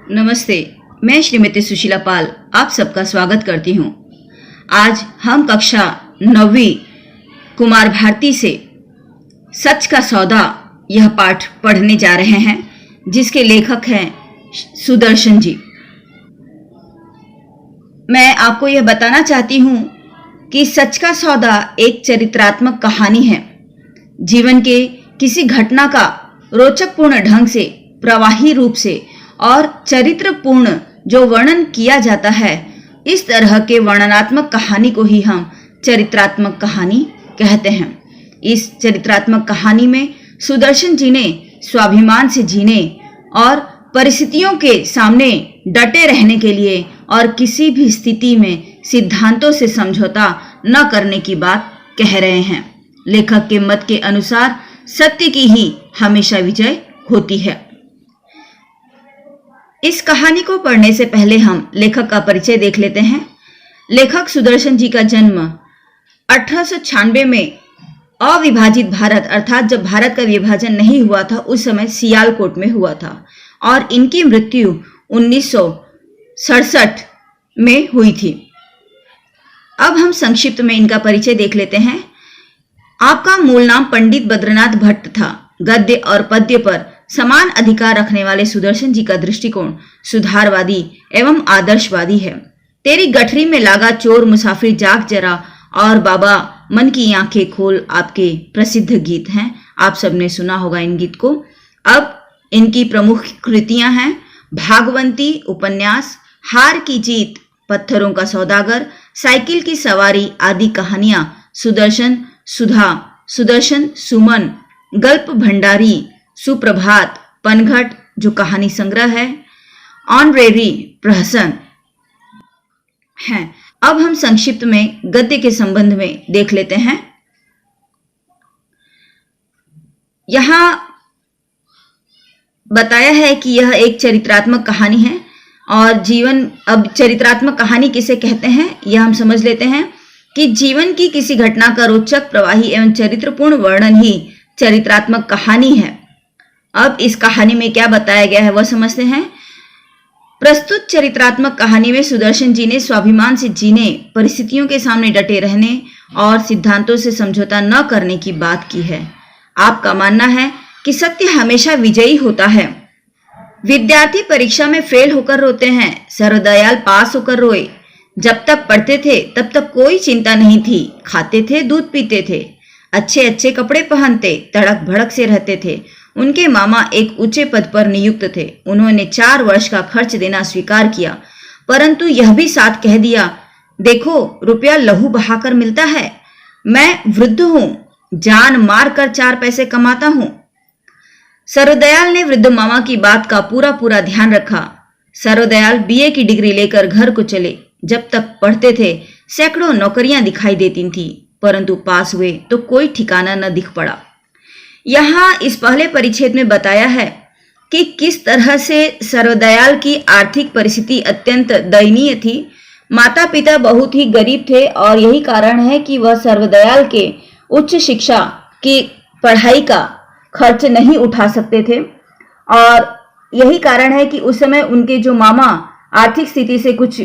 नमस्ते, मैं श्रीमती सुशीला पाल आप सबका स्वागत करती हूँ। आज हम कक्षा 9वीं कुमार भारती से सच का सौदा यह पाठ पढ़ने जा रहे हैं, जिसके लेखक हैं सुदर्शन जी। मैं आपको यह बताना चाहती हूँ कि सच का सौदा एक चरित्रात्मक कहानी है। जीवन के किसी घटना का रोचकपूर्ण ढंग से, प्रवाही रूप से और चरित्रपूर्ण जो वर्णन किया जाता है, इस तरह के वर्णनात्मक कहानी को ही हम चरित्रात्मक कहानी कहते हैं। इस चरित्रात्मक कहानी में सुदर्शन जी ने स्वाभिमान से जीने और परिस्थितियों के सामने डटे रहने के लिए और किसी भी स्थिति में सिद्धांतों से समझौता न करने की बात कह रहे हैं। लेखक के मत के अनुसार सत्य की ही हमेशा विजय होती है। इस कहानी को पढ़ने से पहले हम लेखक का परिचय देख लेते हैं। लेखक सुदर्शन जी का जन्म 1896 में अविभाजित भारत अर्थात जब भारत का विभाजन नहीं हुआ था उस समय सियालकोट में हुआ था और इनकी मृत्यु 1967 में हुई थी। अब हम संक्षिप्त में इनका परिचय देख लेते हैं। आपका मूल नाम पंडित बद्रनाथ भट्ट था। गद्य और पद्य पर समान अधिकार रखने वाले सुदर्शन जी का दृष्टिकोण सुधारवादी एवं आदर्शवादी है। तेरी गठरी में लागा चोर मुसाफिर जाग जरा और बाबा मन की आंखें खोल आपके प्रसिद्ध गीत हैं। आप सबने सुना होगा इन गीत को। अब इनकी प्रमुख कृतियां हैं भागवंती उपन्यास, हार की जीत, पत्थरों का सौदागर, साइकिल की सवारी आदि कहानियां, सुदर्शन सुधा, सुदर्शन सुमन, गल्प भंडारी, सुप्रभात, पनघट जो कहानी संग्रह है, ऑनरेरी प्रहसन हैं। अब हम संक्षिप्त में गद्य के संबंध में देख लेते हैं। यहां बताया है कि यह एक चरित्रात्मक कहानी है और अब चरित्रात्मक कहानी किसे कहते हैं यह हम समझ लेते हैं कि जीवन की किसी घटना का रोचक, प्रवाही एवं चरित्रपूर्ण वर्णन ही चरित्रात्मक कहानी है। अब इस कहानी में क्या बताया गया है वह समझते हैं। प्रस्तुत चरित्रात्मक कहानी में सुदर्शन जी ने स्वाभिमान से जीने, परिस्थितियों के सामने डटे रहने और सिद्धांतों से समझौता न करने की बात की है। आपका मानना है कि सत्य हमेशा विजयी होता है। विद्यार्थी परीक्षा में फेल होकर रोते हैं, सर्वदयाल पास होकर रोए। जब तक पढ़ते थे तब तक कोई चिंता नहीं थी, खाते थे, दूध पीते थे, अच्छे अच्छे कपड़े पहनते, तड़क भड़क से रहते थे। उनके मामा एक ऊंचे पद पर नियुक्त थे। उन्होंने 4 वर्ष का खर्च देना स्वीकार किया, परंतु यह भी साथ कह दिया, देखो रुपया लहू बहाकर मिलता है। मैं वृद्ध हूं, जान मार कर 4 पैसे कमाता हूं। सर्वदयाल ने वृद्ध मामा की बात का पूरा ध्यान रखा। सर्वदयाल बीए की डिग्री लेकर घर को चले। जब तक पढ़ते थे सैकड़ों नौकरियां दिखाई देती थी, परंतु पास हुए तो कोई ठिकाना न दिख पड़ा। यहाँ इस पहले परिच्छेद में बताया है कि किस तरह से सर्वदयाल की आर्थिक परिस्थिति अत्यंत दयनीय थी। माता पिता बहुत ही गरीब थे और यही कारण है कि वह सर्वदयाल के उच्च शिक्षा की पढ़ाई का खर्च नहीं उठा सकते थे और यही कारण है कि उस समय उनके जो मामा आर्थिक स्थिति से कुछ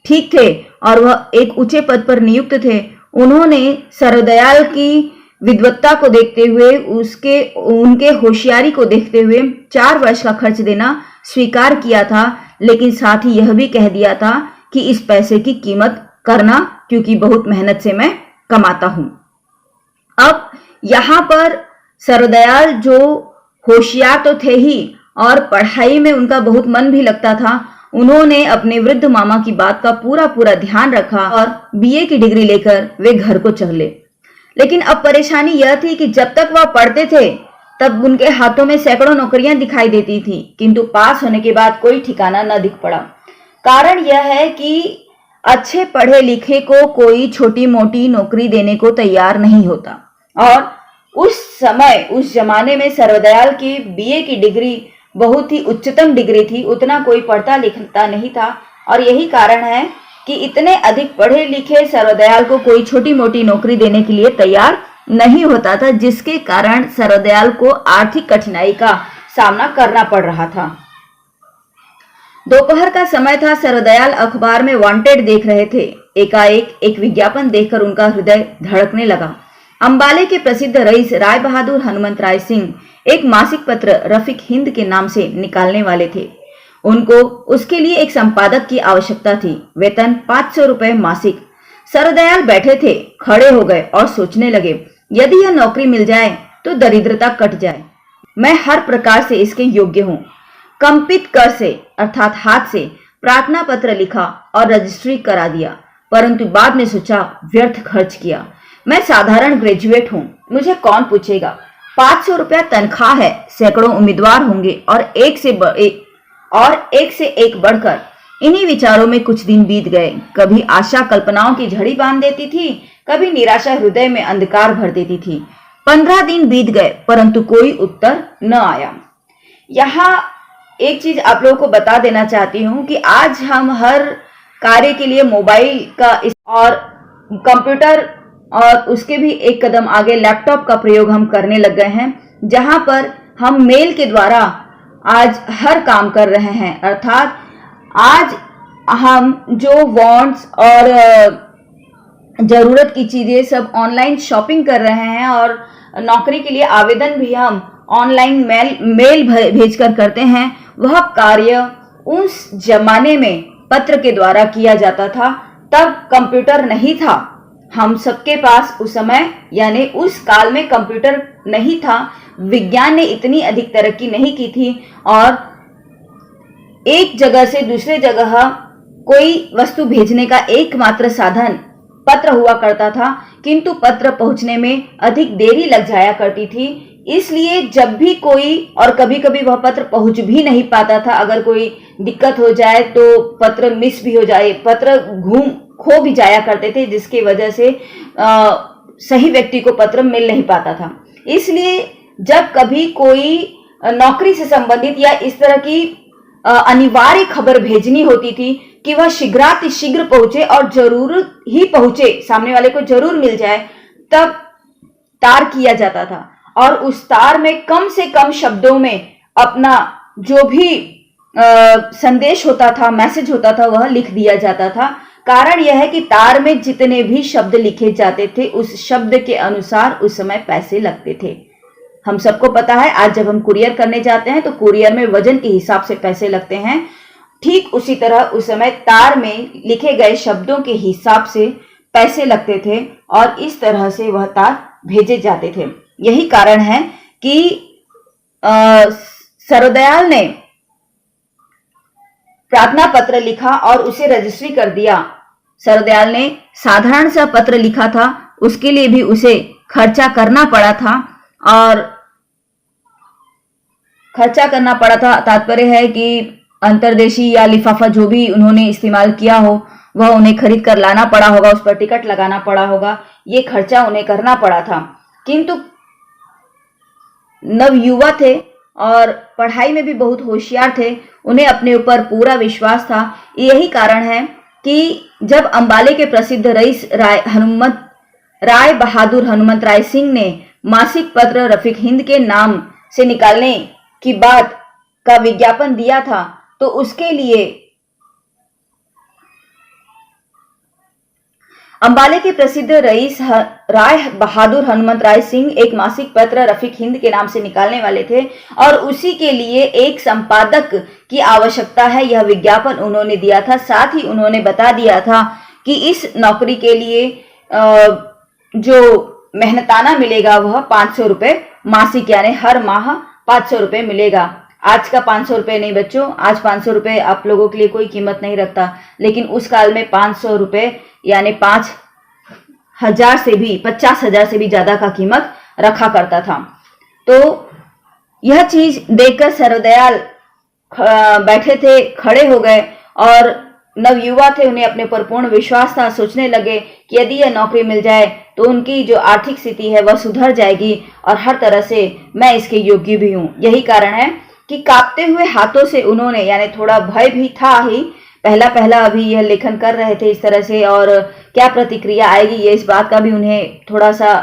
ठीक थे और वह एक ऊंचे पद पर नियुक्त थे। उन्होंने सर्वदयाल की विद्वत्ता को देखते हुए, उनके होशियारी को देखते हुए 4 वर्ष का खर्च देना स्वीकार किया था, लेकिन साथ ही यह भी कह दिया था कि इस पैसे की कीमत करना, क्योंकि बहुत मेहनत से मैं कमाता हूं। अब यहाँ पर सर्वदयाल जो होशियार तो थे ही और पढ़ाई में उनका बहुत मन भी लगता था। उन्होंने अपने वृद्ध मामा की बात का पूरा ध्यान रखा और बीए की डिग्री लेकर वे घर को चले। लेकिन अब परेशानी यह थी कि जब तक वह पढ़ते थे तब उनके हाथों में सैकड़ों नौकरियां दिखाई देती थी, किंतु पास होने के बाद कोई ठिकाना न दिख पड़ा। कारण यह है कि अच्छे पढ़े लिखे को कोई छोटी मोटी नौकरी देने को तैयार नहीं होता और उस जमाने में सर्वदयाल की बीए की डिग्री बहुत ही उच्चतम डिग्री थी। उतना कोई पढ़ता लिखता नहीं था और यही कारण है कि इतने अधिक पढ़े लिखे सर्वदयाल को कोई छोटी मोटी नौकरी देने के लिए तैयार नहीं होता था, जिसके कारण सर्वदयाल को आर्थिक कठिनाई का सामना करना पड़ रहा था। दोपहर का समय था। सर्वदयाल अखबार में वांटेड देख रहे थे। एकाएक एक विज्ञापन देखकर उनका हृदय धड़कने लगा। अंबाले के प्रसिद्ध रईस राय बहादुर हनुमंत राय सिंह एक मासिक पत्र रफीक हिंद के नाम से निकालने वाले थे। उनको उसके लिए एक संपादक की आवश्यकता थी। वेतन 500 रुपए मासिक। सर्वदयाल बैठे थे, खड़े हो गए और सोचने लगे, यदि यह नौकरी मिल जाए तो दरिद्रता कट जाए। मैं हर प्रकार से इसके योग्य हूँ। कंपित कर से अर्थात हाथ से प्रार्थना पत्र लिखा और रजिस्ट्री करा दिया, परंतु बाद में सोचा व्यर्थ खर्च किया। मैं साधारण ग्रेजुएट हूँ, मुझे कौन पूछेगा। 500 रुपया तनख्वाह है, सैकड़ों उम्मीदवार होंगे और एक से एक बढ़कर। इन्हीं विचारों में कुछ दिन बीत गए। कभी आशा कल्पनाओं की झड़ी बांध देती थी, कभी निराशा हृदय में अंधकार भर देती थी। 15 दिन बीत गए परंतु कोई उत्तर न आया। यहाँ एक चीज आप लोगों को बता देना चाहती हूँ कि आज हम हर कार्य के लिए मोबाइल का और कंप्यूटर और उसके भी एक कदम आगे लैपटॉप का प्रयोग हम करने लग गए हैं, जहां पर हम मेल के द्वारा आज हर काम कर रहे हैं। अर्थात आज हम जो वांट्स और जरूरत की चीजें सब ऑनलाइन शॉपिंग कर रहे हैं और नौकरी के लिए आवेदन भी हम ऑनलाइन मेल भेजकर करते हैं। वह कार्य उस जमाने में पत्र के द्वारा किया जाता था। तब कंप्यूटर नहीं था। हम सबके पास उस समय यानी उस काल में कंप्यूटर नहीं था। विज्ञान ने इतनी अधिक तरक्की नहीं की थी और एक जगह से दूसरे जगह कोई वस्तु भेजने का एकमात्र साधन पत्र हुआ करता था, किंतु पत्र पहुंचने में अधिक देरी लग जाया करती थी। इसलिए जब भी कोई और कभी कभी वह पत्र पहुंच भी नहीं पाता था। अगर कोई दिक्कत हो जाए तो पत्र मिस भी हो जाए, पत्र खो भी जाया करते थे, जिसकी वजह से सही व्यक्ति को पत्र मिल नहीं पाता था। इसलिए जब कभी कोई नौकरी से संबंधित या इस तरह की अनिवार्य खबर भेजनी होती थी कि वह शीघ्र पहुंचे और जरूर ही पहुंचे, सामने वाले को जरूर मिल जाए, तब तार किया जाता था और उस तार में कम से कम शब्दों में अपना जो भी संदेश होता था, मैसेज होता था, वह लिख दिया जाता था। कारण यह है कि तार में जितने भी शब्द लिखे जाते थे उस शब्द के अनुसार उस समय पैसे लगते थे। हम सबको पता है, आज जब हम कुरियर करने जाते हैं तो कुरियर में वजन के हिसाब से पैसे लगते हैं। ठीक उसी तरह उस समय तार में लिखे गए शब्दों के हिसाब से पैसे लगते थे और इस तरह से वह तार भेजे जाते थे। यही कारण है कि सर्वदयाल ने प्रार्थना पत्र लिखा और उसे रजिस्ट्री कर दिया। सर्वदयाल ने साधारण सा पत्र लिखा था, उसके लिए भी उसे खर्चा करना पड़ा था और खर्चा करना पड़ा था तात्पर्य है कि अंतर्देशी या लिफाफा जो भी उन्होंने इस्तेमाल किया हो वह उन्हें खरीद कर लाना पड़ा होगा, उस पर टिकट लगाना पड़ा होगा, ये खर्चा उन्हें करना पड़ा था। किंतु नवयुवा थे और पढ़ाई में भी बहुत होशियार थे, उन्हें अपने ऊपर पूरा विश्वास था। यही कारण है कि जब अंबाले के प्रसिद्ध रईस राय बहादुर हनुमंत राय सिंह ने मासिक पत्र रफीक हिंद के नाम से निकालने की बात का विज्ञापन दिया था, तो उसके लिए अंबाले के प्रसिद्ध रईस राय बहादुर हनुमंत राय सिंह एक मासिक पत्र रफीक हिंद के नाम से निकालने वाले थे और उसी के लिए एक संपादक की आवश्यकता है, यह विज्ञापन उन्होंने दिया था। साथ ही उन्होंने बता दिया था कि इस नौकरी के लिए जो मेहनताना मिलेगा वह 500 रुपए मासिक, यानी हर माह 500 रुपए मिलेगा। आज का 500 रुपए नहीं बच्चों, आज 500 रुपए आप लोगों के लिए कोई कीमत नहीं रखता, लेकिन उस काल में 500 रुपए यानी 50,000 से भी ज्यादा का कीमत रखा करता था। तो यह चीज देखकर सर्वदयाल बैठे थे, खड़े हो गए और नवयुवा थे, उन्हें अपने पर पूर्ण विश्वास था। सोचने लगे कि यदि यह नौकरी मिल जाए तो उनकी जो आर्थिक स्थिति है वह सुधर जाएगी और हर तरह से मैं इसके योग्य भी हूँ। यही कारण है कि कांपते हुए हाथों से उन्होंने, यानी थोड़ा भय भी था ही, पहला अभी यह लेखन कर रहे थे इस तरह से, और क्या प्रतिक्रिया आएगी ये इस बात का भी उन्हें थोड़ा सा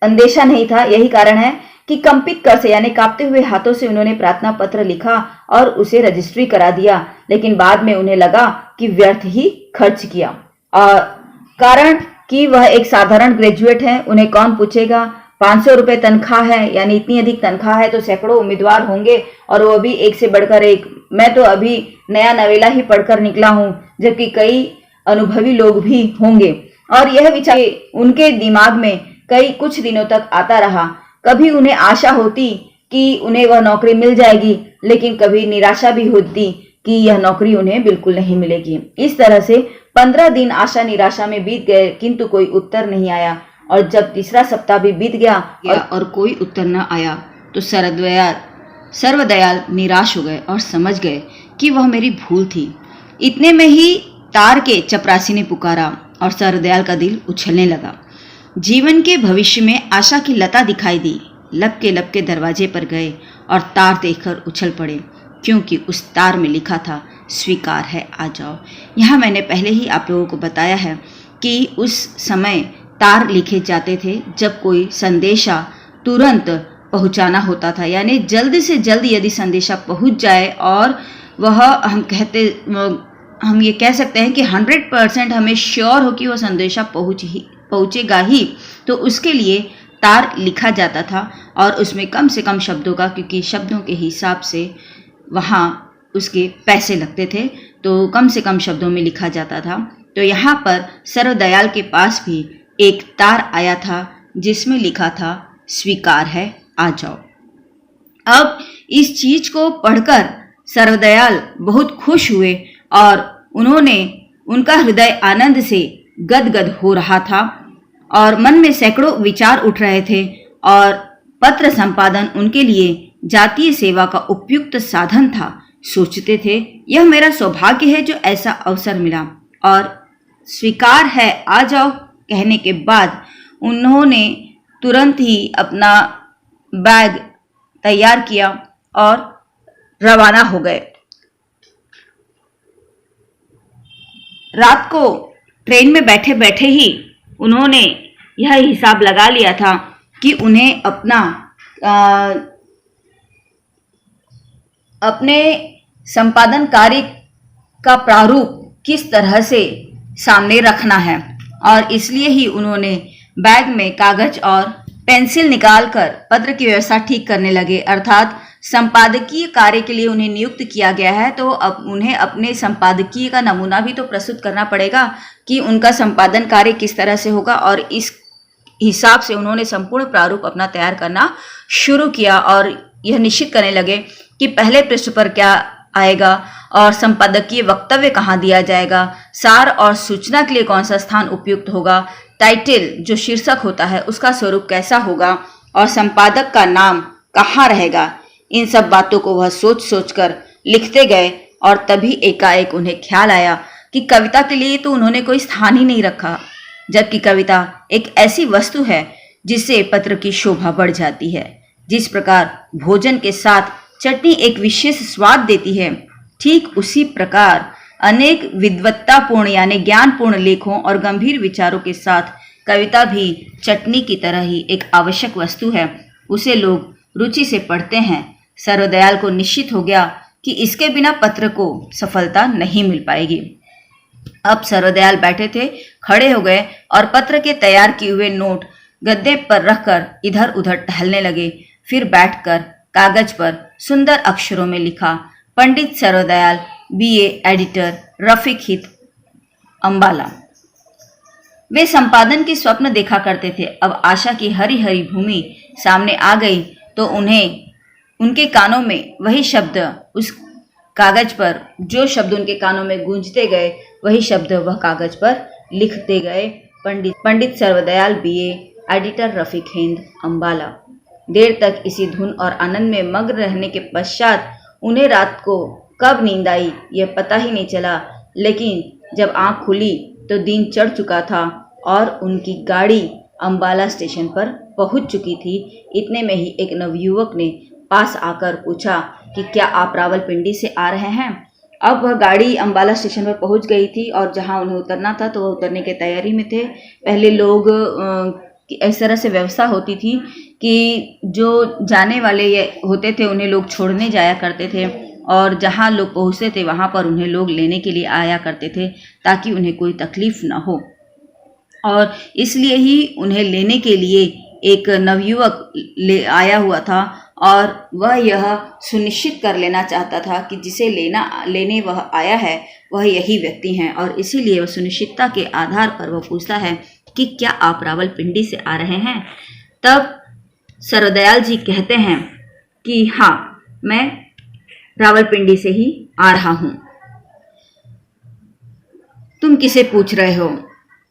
अंदेशा नहीं था। यही कारण है कि कंपित कर से यानी कांपते हुए हाथों से उन्होंने प्रार्थना पत्र लिखा और उसे रजिस्ट्री करा दिया, लेकिन बाद में उन्हें लगा कि व्यर्थ ही खर्च किया। कारण कि वह एक साधारण ग्रेजुएट है, उन्हें कौन पूछेगा। 500 रुपए तनख्वाह है, यानी इतनी अधिक तनख्वाह है तो सैकड़ों उम्मीदवार होंगे और वो भी एक से बढ़कर एक। मैं तो अभी नया नवेला ही पढ़कर निकला हूँ, जबकि कई अनुभवी लोग भी होंगे। और यह विचार उनके दिमाग में कई कुछ दिनों तक आता रहा। कभी उन्हें आशा होती कि उन्हें वह नौकरी मिल जाएगी, लेकिन कभी निराशा भी होती कि यह नौकरी उन्हें बिल्कुल नहीं मिलेगी। इस तरह से 15 दिन आशा निराशा में बीत गए, किंतु कोई उत्तर नहीं आया। और जब तीसरा सप्ताह भी बीत गया और कोई उत्तर न आया तो सर्वदयाल निराश हो गए और समझ गए कि वह मेरी भूल थी। इतने में ही तार के चपरासी ने पुकारा और सर्वदयाल का दिल उछलने लगा। जीवन के भविष्य में आशा की लता दिखाई दी। लपके दरवाजे पर गए और तार देखकर उछल पड़े, क्योंकि उस तार में लिखा था, स्वीकार है, आ जाओ। यहाँ मैंने पहले ही आप लोगों को बताया है कि उस समय तार लिखे जाते थे जब कोई संदेशा तुरंत पहुंचाना होता था, यानी जल्द से जल्द यदि संदेशा पहुंच जाए और वह हम ये कह सकते हैं कि 100% हमें श्योर हो कि वह संदेशा पहुंचेगा ही, तो उसके लिए तार लिखा जाता था और उसमें कम से कम शब्दों का, क्योंकि शब्दों के हिसाब से वहाँ उसके पैसे लगते थे, तो कम से कम शब्दों में लिखा जाता था। तो यहाँ पर सर्वदयाल के पास भी एक तार आया था जिसमें लिखा था, स्वीकार है, आ जाओ। अब इस चीज को पढ़कर सर्वदयाल बहुत खुश हुए और उनका हृदय आनंद से गदगद हो रहा था और मन में सैकड़ों विचार उठ रहे थे और पत्र संपादन उनके लिए जातीय सेवा का उपयुक्त साधन था। सोचते थे, यह मेरा सौभाग्य है जो ऐसा अवसर मिला। और स्वीकार है, आ जाओ कहने के बाद उन्होंने तुरंत ही अपना बैग तैयार किया और रवाना हो गए। रात को ट्रेन में बैठे बैठे ही उन्होंने यह हिसाब लगा लिया था कि उन्हें अपने संपादन कार्य का प्रारूप किस तरह से सामने रखना है, और इसलिए ही उन्होंने बैग में कागज और पेंसिल निकालकर पत्र की व्यवस्था ठीक करने लगे। अर्थात संपादकीय कार्य के लिए उन्हें नियुक्त किया गया है, तो अब उन्हें अपने संपादकीय का नमूना भी तो प्रस्तुत करना पड़ेगा कि उनका संपादन कार्य किस तरह से होगा, और इस हिसाब से उन्होंने संपूर्ण प्रारूप अपना तैयार करना शुरू किया और यह निश्चित करने लगे कि पहले पृष्ठ पर क्या आएगा और संपादकीय वक्तव्य कहाँ दिया जाएगा, सार और सूचना के लिए कौन सा स्थान उपयुक्त होगा, टाइटल जो शीर्षक होता है उसका स्वरूप कैसा होगा और संपादक का नाम कहाँ रहेगा। इन सब बातों को वह सोच सोच कर लिखते गए और तभी एकाएक उन्हें ख्याल आया कि कविता के लिए तो उन्होंने कोई स्थान ही नहीं रखा, जबकि कविता एक ऐसी वस्तु है जिससे पत्र की शोभा बढ़ जाती है। जिस प्रकार भोजन के साथ चटनी एक विशेष स्वाद देती है, ठीक उसी प्रकार अनेक विद्वत्तापूर्ण यानी ज्ञानपूर्ण लेखों और गंभीर विचारों के साथ कविता भी चटनी की तरह ही एक आवश्यक वस्तु है। उसे लोग रुचि से पढ़ते हैं। सर्वदयाल को निश्चित हो गया कि इसके बिना पत्र को सफलता नहीं मिल पाएगी। अब सर्वदयाल बैठे थे, खड़े हो गए और पत्र के तैयार किए हुए नोट गद्दे पर रखकर इधर उधर टहलने लगे। फिर बैठकर कागज पर सुंदर अक्षरों में लिखा, पंडित सर्वदयाल, बीए, एडिटर, रफीक हित, अंबाला। वे संपादन के स्वप्न देखा करते थे। अब आशा की हरी हरी भूमि सामने आ गई तो उनके कानों में वही शब्द, उस कागज पर जो शब्द उनके कानों में गूंजते गए वही शब्द वह कागज पर लिखते गए, पंडित सर्वदयाल, बीए, एडिटर, रफीक हिंद, अंबाला। देर तक इसी धुन और आनंद में मग्न रहने के पश्चात उन्हें रात को कब नींद आई यह पता ही नहीं चला, लेकिन जब आंख खुली तो दिन चढ़ चुका था और उनकी गाड़ी अंबाला स्टेशन पर पहुंच चुकी थी। इतने में ही एक नवयुवक ने पास आकर पूछा कि क्या आप रावलपिंडी से आ रहे हैं। अब वह गाड़ी अंबाला स्टेशन पर पहुंच गई थी और जहां उन्हें उतरना था तो वह उतरने की तैयारी में थे। पहले लोग कि इस तरह से व्यवस्था होती थी कि जो जाने वाले ये होते थे उन्हें लोग छोड़ने जाया करते थे, और जहाँ लोग पहुँचते थे वहाँ पर उन्हें लोग लेने के लिए आया करते थे ताकि उन्हें कोई तकलीफ ना हो। और इसलिए ही उन्हें लेने के लिए एक नवयुवक ले आया हुआ था, और वह यह सुनिश्चित कर लेना चाहता था कि जिसे लेने वह आया है वह यही व्यक्ति हैं, और इसीलिए वह सुनिश्चितता के आधार पर वह पूछता है कि क्या आप रावलपिंडी से आ रहे हैं। तब सर्वदयाल जी कहते हैं कि हाँ, मैं रावलपिंडी से ही आ रहा हूँ, तुम किसे पूछ रहे हो।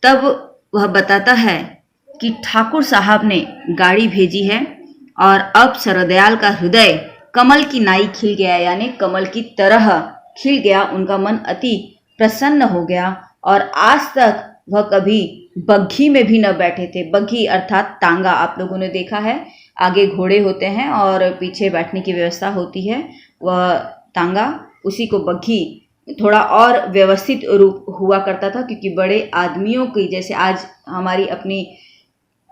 तब वह बताता है कि ठाकुर साहब ने गाड़ी भेजी है, और अब सर्वदयाल का हृदय कमल की नाई खिल गया, यानी कमल की तरह खिल गया। उनका मन अति प्रसन्न हो गया, और आज तक वह कभी बग्घी में भी न बैठे थे। बग्घी अर्थात तांगा, आप लोगों ने देखा है, आगे घोड़े होते हैं और पीछे बैठने की व्यवस्था होती है, वह तांगा, उसी को बग्घी थोड़ा और व्यवस्थित रूप हुआ करता था, क्योंकि बड़े आदमियों की जैसे आज हमारी अपनी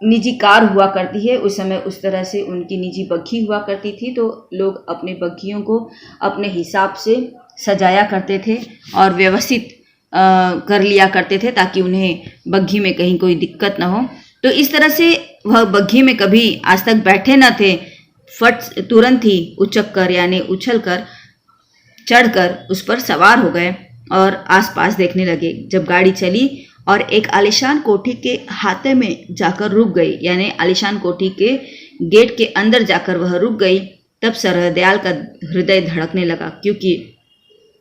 निजी कार हुआ करती है, उस समय उस तरह से उनकी निजी बग्घी हुआ करती थी। तो लोग अपने बग्घियों को अपने हिसाब से सजाया करते थे और व्यवस्थित कर लिया करते थे ताकि उन्हें बग्घी में कहीं कोई दिक्कत ना हो। तो इस तरह से वह बग्घी में कभी आज तक बैठे न थे, फट तुरंत ही उचक कर यानी उछल कर चढ़कर उस पर सवार हो गए और आसपास देखने लगे। जब गाड़ी चली और एक आलिशान कोठी के हाथे में जाकर रुक गई, यानी आलिशान कोठी के गेट के अंदर जाकर वह रुक गई, तब सर्वदयाल का हृदय धड़कने लगा। क्योंकि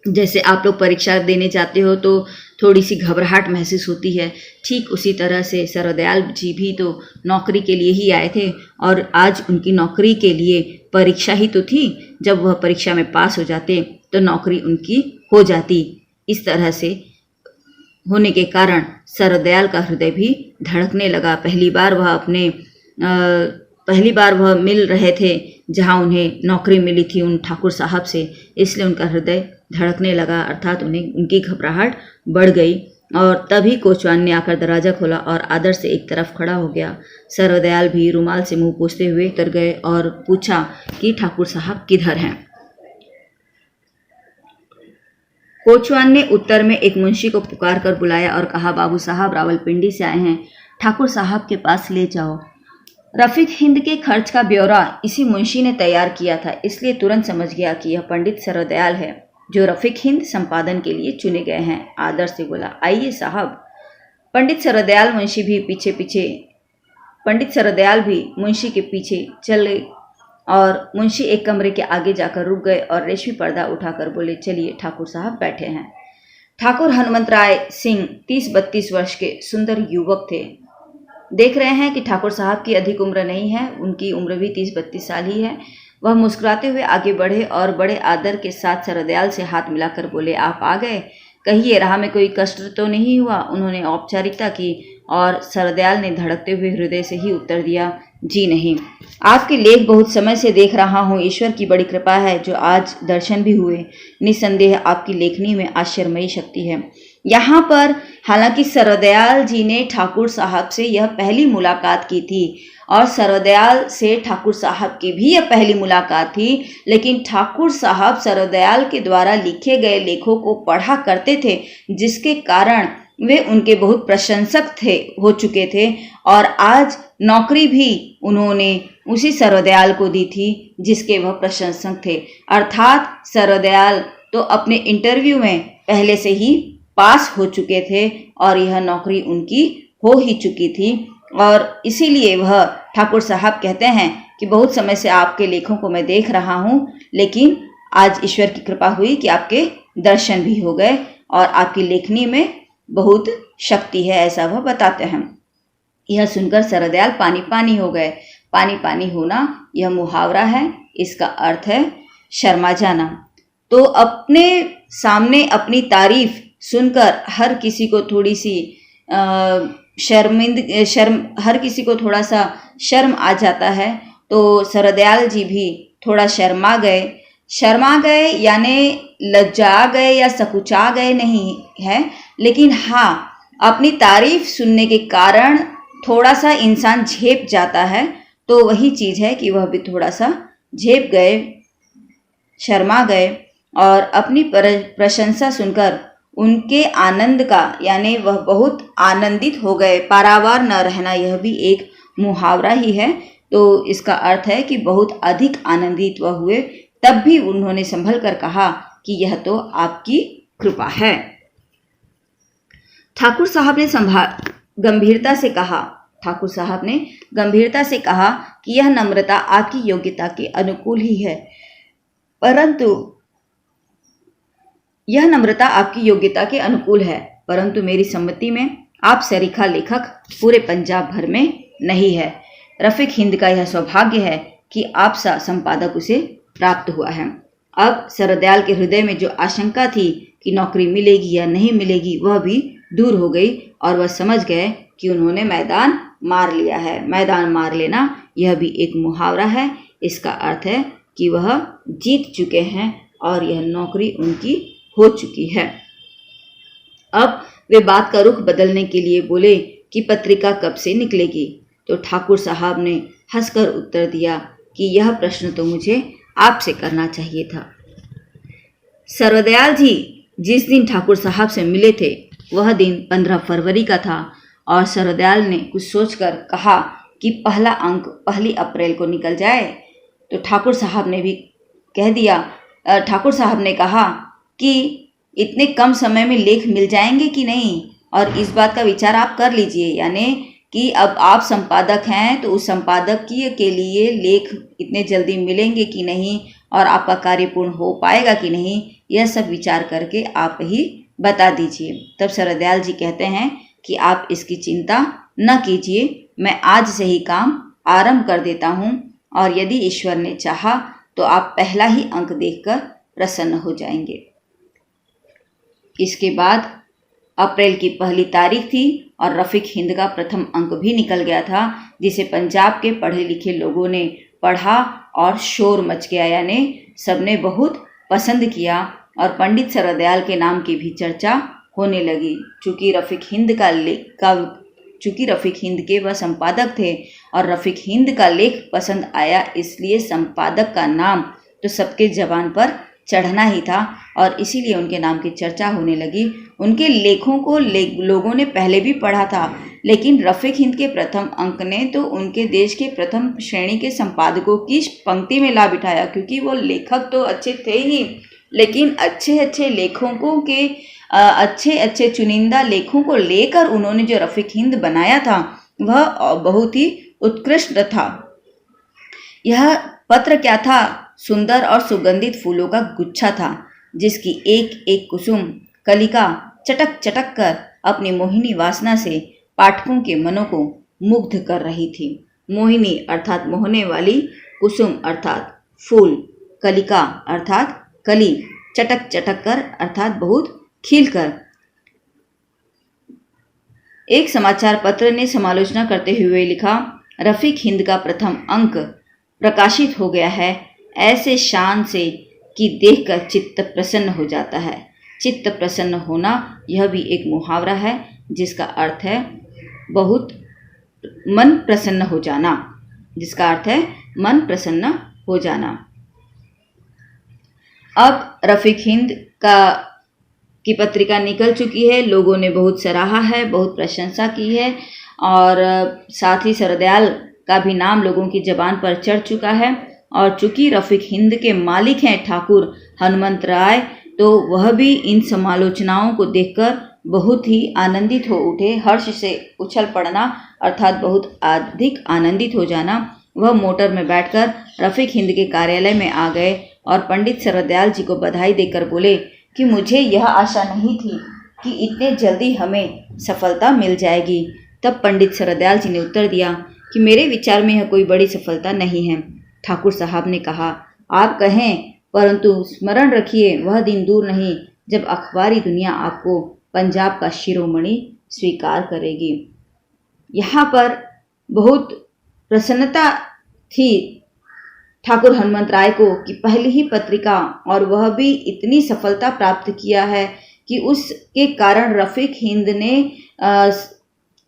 जैसे आप लोग परीक्षा देने जाते हो तो थोड़ी सी घबराहट महसूस होती है, ठीक उसी तरह से सर्वदयाल जी भी तो नौकरी के लिए ही आए थे, और आज उनकी नौकरी के लिए परीक्षा ही तो थी। जब वह परीक्षा में पास हो जाते तो नौकरी उनकी हो जाती। इस तरह से होने के कारण सर्वदयाल का हृदय भी धड़कने लगा। पहली बार वह मिल रहे थे जहां उन्हें नौकरी मिली थी उन ठाकुर साहब से, इसलिए उनका हृदय धड़कने लगा, अर्थात उन्हें उनकी घबराहट बढ़ गई। और तभी कोचवान ने आकर दरवाज़ा खोला और आदर से एक तरफ खड़ा हो गया। सर्वदयाल भी रुमाल से मुंह पोंछते हुए उतर गए और पूछा कि ठाकुर साहब किधर हैं। कोचवान ने उत्तर में एक मुंशी को पुकार कर बुलाया और कहा, बाबू साहब रावलपिंडी से आए हैं, ठाकुर साहब के पास ले जाओ। रफीक हिंद के खर्च का ब्यौरा इसी मुंशी ने तैयार किया था, इसलिए तुरंत समझ गया कि यह पंडित सर्वदयाल है जो रफीक हिंद संपादन के लिए चुने गए हैं। आदर से बोला, आइए साहब। पंडित सर्वदयाल भी मुंशी के पीछे चले और मुंशी एक कमरे के आगे जाकर रुक गए और रेशमी पर्दा उठाकर बोले, चलिए ठाकुर साहब बैठे हैं। ठाकुर हनुमंतराय सिंह 30-32 वर्ष के सुंदर युवक थे। देख रहे हैं कि ठाकुर साहब की अधिक उम्र नहीं है, उनकी उम्र भी 30-32 साल ही है। वह मुस्कुराते हुए आगे बढ़े और बड़े आदर के साथ सर्वदयाल से हाथ मिलाकर बोले, आप आ गए, कहिए राह में कोई कष्ट तो नहीं हुआ। उन्होंने औपचारिकता की और सर्वदयाल ने धड़कते हुए हृदय से ही उत्तर दिया, जी नहीं। आपके लेख बहुत समय से देख रहा हूँ, ईश्वर की बड़ी कृपा है जो आज दर्शन भी हुए। निसंदेह आपकी लेखनी में आश्चर्यमयी शक्ति है। यहाँ पर हालांकि सर्वदयाल जी ने ठाकुर साहब से यह पहली मुलाकात की थी और सर्वदयाल से ठाकुर साहब की भी यह पहली मुलाकात थी, लेकिन ठाकुर साहब सर्वदयाल के द्वारा लिखे गए लेखों को पढ़ा करते थे, जिसके कारण वे उनके बहुत प्रशंसक हो चुके थे। और आज नौकरी भी उन्होंने उसी सर्वदयाल को दी थी जिसके वह प्रशंसक थे। अर्थात सर्वदयाल तो अपने इंटरव्यू में पहले से ही पास हो चुके थे और यह नौकरी उनकी हो ही चुकी थी। और इसीलिए वह ठाकुर साहब कहते हैं कि बहुत समय से आपके लेखों को मैं देख रहा हूँ, लेकिन आज ईश्वर की कृपा हुई कि आपके दर्शन भी हो गए और आपकी लेखनी में बहुत शक्ति है, ऐसा वह बताते हैं। यह सुनकर सर्वदयाल पानी पानी हो गए। पानी पानी होना यह मुहावरा है, इसका अर्थ है शर्मा जाना। तो अपने सामने अपनी तारीफ सुनकर हर किसी को थोड़ी सी हर किसी को थोड़ा सा शर्म आ जाता है। तो सर्वदयाल जी भी थोड़ा शर्मा गए यानी लज्जा गए या सकुचा गए नहीं है, लेकिन हाँ, अपनी तारीफ सुनने के कारण थोड़ा सा इंसान झेप जाता है तो वही चीज़ है कि वह भी थोड़ा सा झेप गए, शर्मा गए और अपनी प्रशंसा सुनकर उनके आनंद का यानी वह बहुत आनंदित हो गए। पारावार न रहना यह भी एक मुहावरा ही है, तो इसका अर्थ है कि बहुत अधिक आनंदित वह हुए। तब भी उन्होंने संभल कर कहा कि यह तो आपकी कृपा है। ठाकुर साहब ने गंभीरता से कहा कि यह नम्रता आपकी योग्यता के अनुकूल ही है, परंतु मेरी सम्मति में आप सरीखा लेखक पूरे पंजाब भर में नहीं है। रफीक हिंद का यह सौभाग्य है कि आप सा संपादक उसे प्राप्त हुआ है। अब सरदयाल के हृदय में जो आशंका थी कि नौकरी मिलेगी या नहीं मिलेगी वह भी दूर हो गई और वह समझ गए कि उन्होंने मैदान मार लिया है। मैदान मार लेना यह भी एक मुहावरा है। इसका अर्थ है कि वह जीत चुके हैं और यह नौकरी उनकी हो चुकी है। अब वे बात का रुख बदलने के लिए बोले कि पत्रिका कब से निकलेगी, तो ठाकुर साहब ने हंसकर उत्तर दिया कि यह प्रश्न तो मुझे आपसे करना चाहिए था। सर्वदयाल जी जिस दिन ठाकुर साहब से मिले थे वह दिन 15 फरवरी का था और सर्वदयाल ने कुछ सोचकर कहा कि पहला अंक 1 अप्रैल को निकल जाए, तो ठाकुर साहब ने कहा कि इतने कम समय में लेख मिल जाएंगे कि नहीं, और इस बात का विचार आप कर लीजिए, यानी कि अब आप संपादक हैं तो उस संपादकीय के लिए लेख इतने जल्दी मिलेंगे कि नहीं और आपका कार्य पूर्ण हो पाएगा कि नहीं, यह सब विचार करके आप ही बता दीजिए। तब सरदयाल जी कहते हैं कि आप इसकी चिंता न कीजिए, मैं आज से ही काम आरंभ कर देता हूँ और यदि ईश्वर ने चाहा तो आप पहला ही अंक देखकर प्रसन्न हो जाएंगे। इसके बाद अप्रैल की 1 तारीख थी और रफीक हिंद का प्रथम अंक भी निकल गया था, जिसे पंजाब के पढ़े लिखे लोगों ने पढ़ा और शोर मच गया, यानी सबने बहुत पसंद किया और पंडित सरदयाल के नाम की भी चर्चा होने लगी। चूँकि रफीक हिंद के वह संपादक थे और रफीक हिंद का लेख पसंद आया, इसलिए संपादक का नाम तो सबके जबान पर चढ़ना ही था और इसीलिए उनके नाम की चर्चा होने लगी। उनके लेखों को लोगों ने पहले भी पढ़ा था, लेकिन रफीक हिंद के प्रथम अंक ने तो उनके देश के प्रथम श्रेणी के संपादकों की पंक्ति में ला बिठाया, क्योंकि वो लेखक तो अच्छे थे ही, लेकिन अच्छे लेखकों के अच्छे चुनिंदा लेखों को लेकर उन्होंने जो रफीक हिंद बनाया था वह बहुत ही उत्कृष्ट था। यह पत्र क्या था? सुंदर और सुगंधित फूलों का गुच्छा था, जिसकी एक एक कुसुम कलिका चटक चटक कर अपनी मोहिनी वासना से पाठकों के मनों को मुग्ध कर रही थी। मोहिनी अर्थात मोहने वाली, कुसुम अर्थात फूल, कलिका अर्थात कली, चटक चटक कर अर्थात बहुत खिलकर। एक समाचार पत्र ने समालोचना करते हुए लिखा, रफीक हिंद का प्रथम अंक प्रकाशित हो गया है, ऐसे शान से कि देखकर चित्त प्रसन्न हो जाता है। चित्त प्रसन्न होना यह भी एक मुहावरा है, जिसका अर्थ है बहुत मन प्रसन्न हो जाना, अब रफीक हिंद की पत्रिका निकल चुकी है, लोगों ने बहुत सराहा है, बहुत प्रशंसा की है और साथ ही सरदयाल का भी नाम लोगों की जबान पर चढ़ चुका है। और चूंकि रफीक हिंद के मालिक हैं ठाकुर हनुमंत राय, तो वह भी इन समालोचनाओं को देखकर बहुत ही आनंदित हो उठे। हर्ष से उछल पड़ना अर्थात बहुत अधिक आनंदित हो जाना। वह मोटर में बैठकर रफीक हिंद के कार्यालय में आ गए और पंडित सरदयाल जी को बधाई देकर बोले कि मुझे यह आशा नहीं थी कि इतने जल्दी हमें सफलता मिल जाएगी। तब पंडित सरदयाल जी ने उत्तर दिया कि मेरे विचार में यह कोई बड़ी सफलता नहीं है। ठाकुर साहब ने कहा, आप कहें, परंतु स्मरण रखिए वह दिन दूर नहीं जब अखबारी दुनिया आपको पंजाब का शिरोमणि स्वीकार करेगी। यहाँ पर बहुत प्रसन्नता थी ठाकुर हनुमंत राय को कि पहली ही पत्रिका और वह भी इतनी सफलता प्राप्त किया है कि उसके कारण रफीक हिंद ने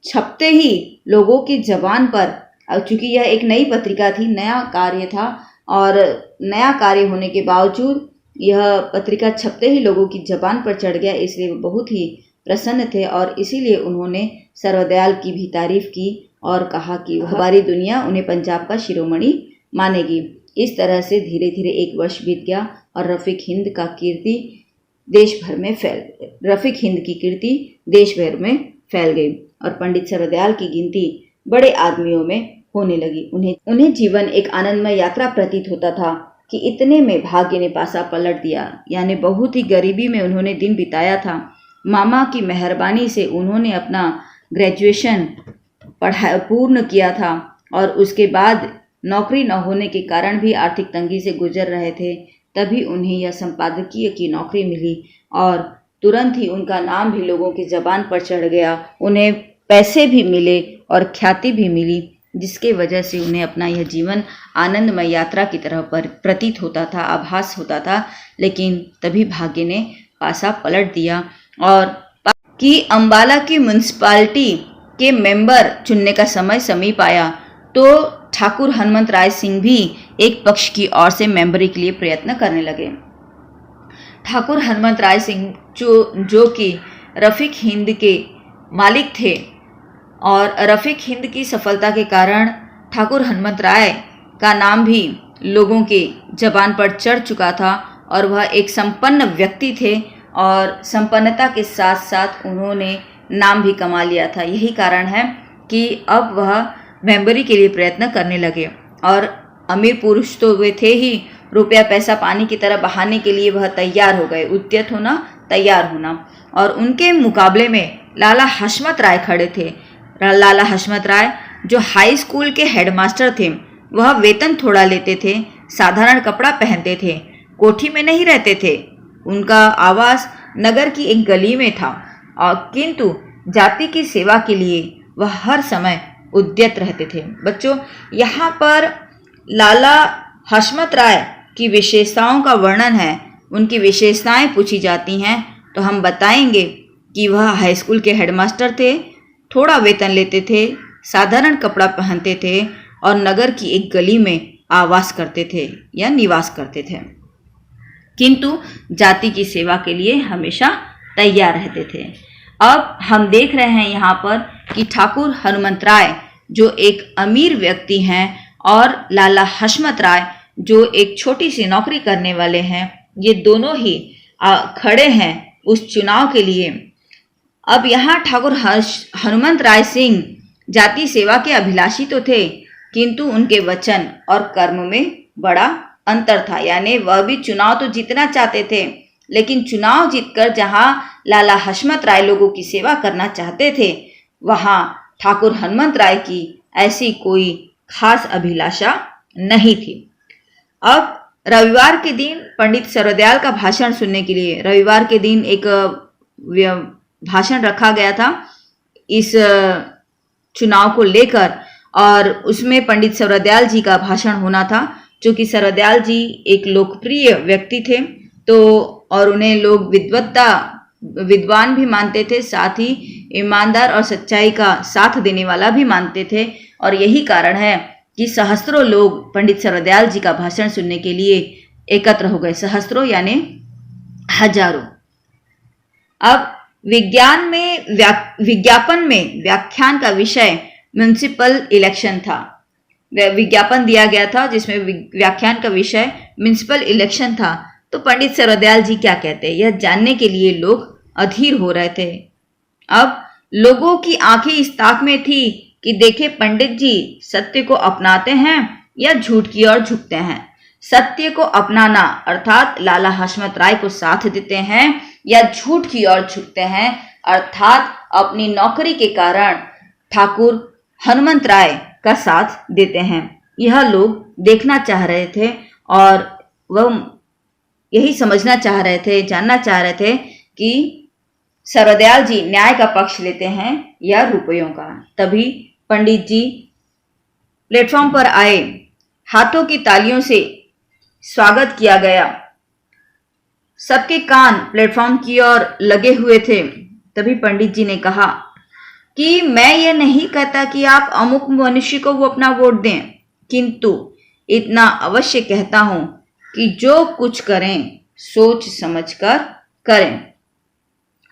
छपते ही लोगों की जबान पर, चूंकि यह एक नई पत्रिका थी, नया कार्य था, और नया कार्य होने के बावजूद यह पत्रिका छपते ही लोगों की जबान पर चढ़ गया, इसलिए वो बहुत ही प्रसन्न थे और इसीलिए उन्होंने सर्वदयाल की भी तारीफ की और कहा कि हमारी दुनिया उन्हें पंजाब का शिरोमणि मानेगी। इस तरह से धीरे धीरे एक वर्ष बीत गया और रफीक हिंद की कीर्ति देश भर में फैल गई और पंडित सर्वदयाल की गिनती बड़े आदमियों में होने लगी। उन्हें जीवन एक आनंदमय यात्रा प्रतीत होता था कि इतने में भाग्य ने पासा पलट दिया, यानी बहुत ही गरीबी में उन्होंने दिन बिताया था। मामा की मेहरबानी से उन्होंने अपना ग्रेजुएशन पूर्ण किया था और उसके बाद नौकरी न होने के कारण भी आर्थिक तंगी से गुजर रहे थे। तभी उन्हें यह संपादकीय की नौकरी मिली और तुरंत ही उनका नाम भी लोगों की जबान पर चढ़ गया। उन्हें पैसे भी मिले और ख्याति भी मिली, जिसके वजह से उन्हें अपना यह जीवन आनंदमय यात्रा की तरह प्रतीत होता था, आभास होता था। लेकिन तभी भाग्य ने पासा पलट दिया और कि अम्बाला की म्युनिसिपालिटी के मेंबर चुनने का समय समीप आया तो ठाकुर हनुमंत राय सिंह भी एक पक्ष की ओर से मेंबरी के लिए प्रयत्न करने लगे। ठाकुर हनुमंत राय सिंह जो कि रफीक हिंद के मालिक थे और रफीक हिंद की सफलता के कारण ठाकुर हनुमंत राय का नाम भी लोगों के जबान पर चढ़ चुका था और वह एक संपन्न व्यक्ति थे और संपन्नता के साथ साथ उन्होंने नाम भी कमा लिया था। यही कारण है कि अब वह मेंबरी के लिए प्रयत्न करने लगे और अमीर पुरुष तो वे थे ही, रुपया पैसा पानी की तरह बहाने के लिए वह तैयार हो गए, उद्यत होना, तैयार होना। और उनके मुकाबले में लाला हशमत राय खड़े थे। लाला हशमत राय जो हाई स्कूल के हेडमास्टर थे, वह वेतन थोड़ा लेते थे, साधारण कपड़ा पहनते थे, कोठी में नहीं रहते थे। उनका आवास नगर की एक गली में था और किंतु जाति की सेवा के लिए वह हर समय उद्यत रहते थे। बच्चों, यहाँ पर लाला हशमत राय की विशेषताओं का वर्णन है। उनकी विशेषताएं पूछी जाती हैं तो हम बताएंगे कि वह हाई स्कूल के हेडमास्टर थे, थोड़ा वेतन लेते थे, साधारण कपड़ा पहनते थे और नगर की एक गली में आवास करते थे या निवास करते थे, किंतु जाति की सेवा के लिए हमेशा तैयार रहते थे। अब हम देख रहे हैं यहाँ पर कि ठाकुर हनुमंत राय जो एक अमीर व्यक्ति हैं और लाला हशमत राय जो एक छोटी सी नौकरी करने वाले हैं, ये दोनों ही खड़े हैं उस चुनाव के लिए। अब यहाँ ठाकुर हनुमंत राय सिंह जाति सेवा के अभिलाषी तो थे, किंतु उनके वचन और कर्म में बड़ा अंतर था। यानी वह भी चुनाव तो जीतना चाहते थे, लेकिन चुनाव जीतकर जहां लाला हशमत राय लोगों की सेवा करना चाहते थे, वहां ठाकुर हनुमंत राय की ऐसी कोई खास अभिलाषा नहीं थी। अब रविवार के दिन पंडित सर्वदयाल का भाषण सुनने के लिए रविवार के दिन एक भाषण रखा गया था इस चुनाव को लेकर, और उसमें पंडित सर्वदयाल जी का भाषण होना था। चूंकि सर्वदयाल जी एक लोकप्रिय व्यक्ति थे तो और उन्हें लोग विद्वान भी मानते थे, साथ ही ईमानदार और सच्चाई का साथ देने वाला भी मानते थे। और यही कारण है कि सहस्त्रों लोग पंडित सर्वदयाल जी का भाषण सुनने के लिए एकत्र हो गए। सहस्त्रों यानी हजारों। अब विज्ञापन में व्याख्यान का विषय म्युनिसिपल इलेक्शन था। विज्ञापन दिया गया था जिसमें व्याख्यान का विषय म्युनिसिपल इलेक्शन था। तो पंडित सर्वदयाल जी क्या कहते हैं, यह जानने के लिए लोग अधीर हो रहे थे। अब लोगों की आंखें इस ताक में थी कि देखे पंडित जी सत्य को अपनाते हैं या झूठ की ओर झुकते हैं। सत्य को अपनाना अर्थात लाला हशमत राय को साथ देते हैं या झूठ की ओर झुकते हैं अर्थात अपनी नौकरी के कारण ठाकुर हनुमंत राय का साथ देते हैं। यह लोग देखना चाह रहे थे और वह यही समझना चाह रहे थे, जानना चाह रहे थे कि सर्वदयाल जी न्याय का पक्ष लेते हैं या रुपयों का। तभी पंडित जी प्लेटफॉर्म पर आए, हाथों की तालियों से स्वागत किया गया, सबके कान प्लेटफॉर्म की ओर लगे हुए थे। तभी पंडित जी ने कहा, कि मैं यह नहीं कहता कि आप अमुक मनुष्य को वो अपना वोट दें, किंतु इतना अवश्य कहता हूं कि जो कुछ करें सोच समझकर करें।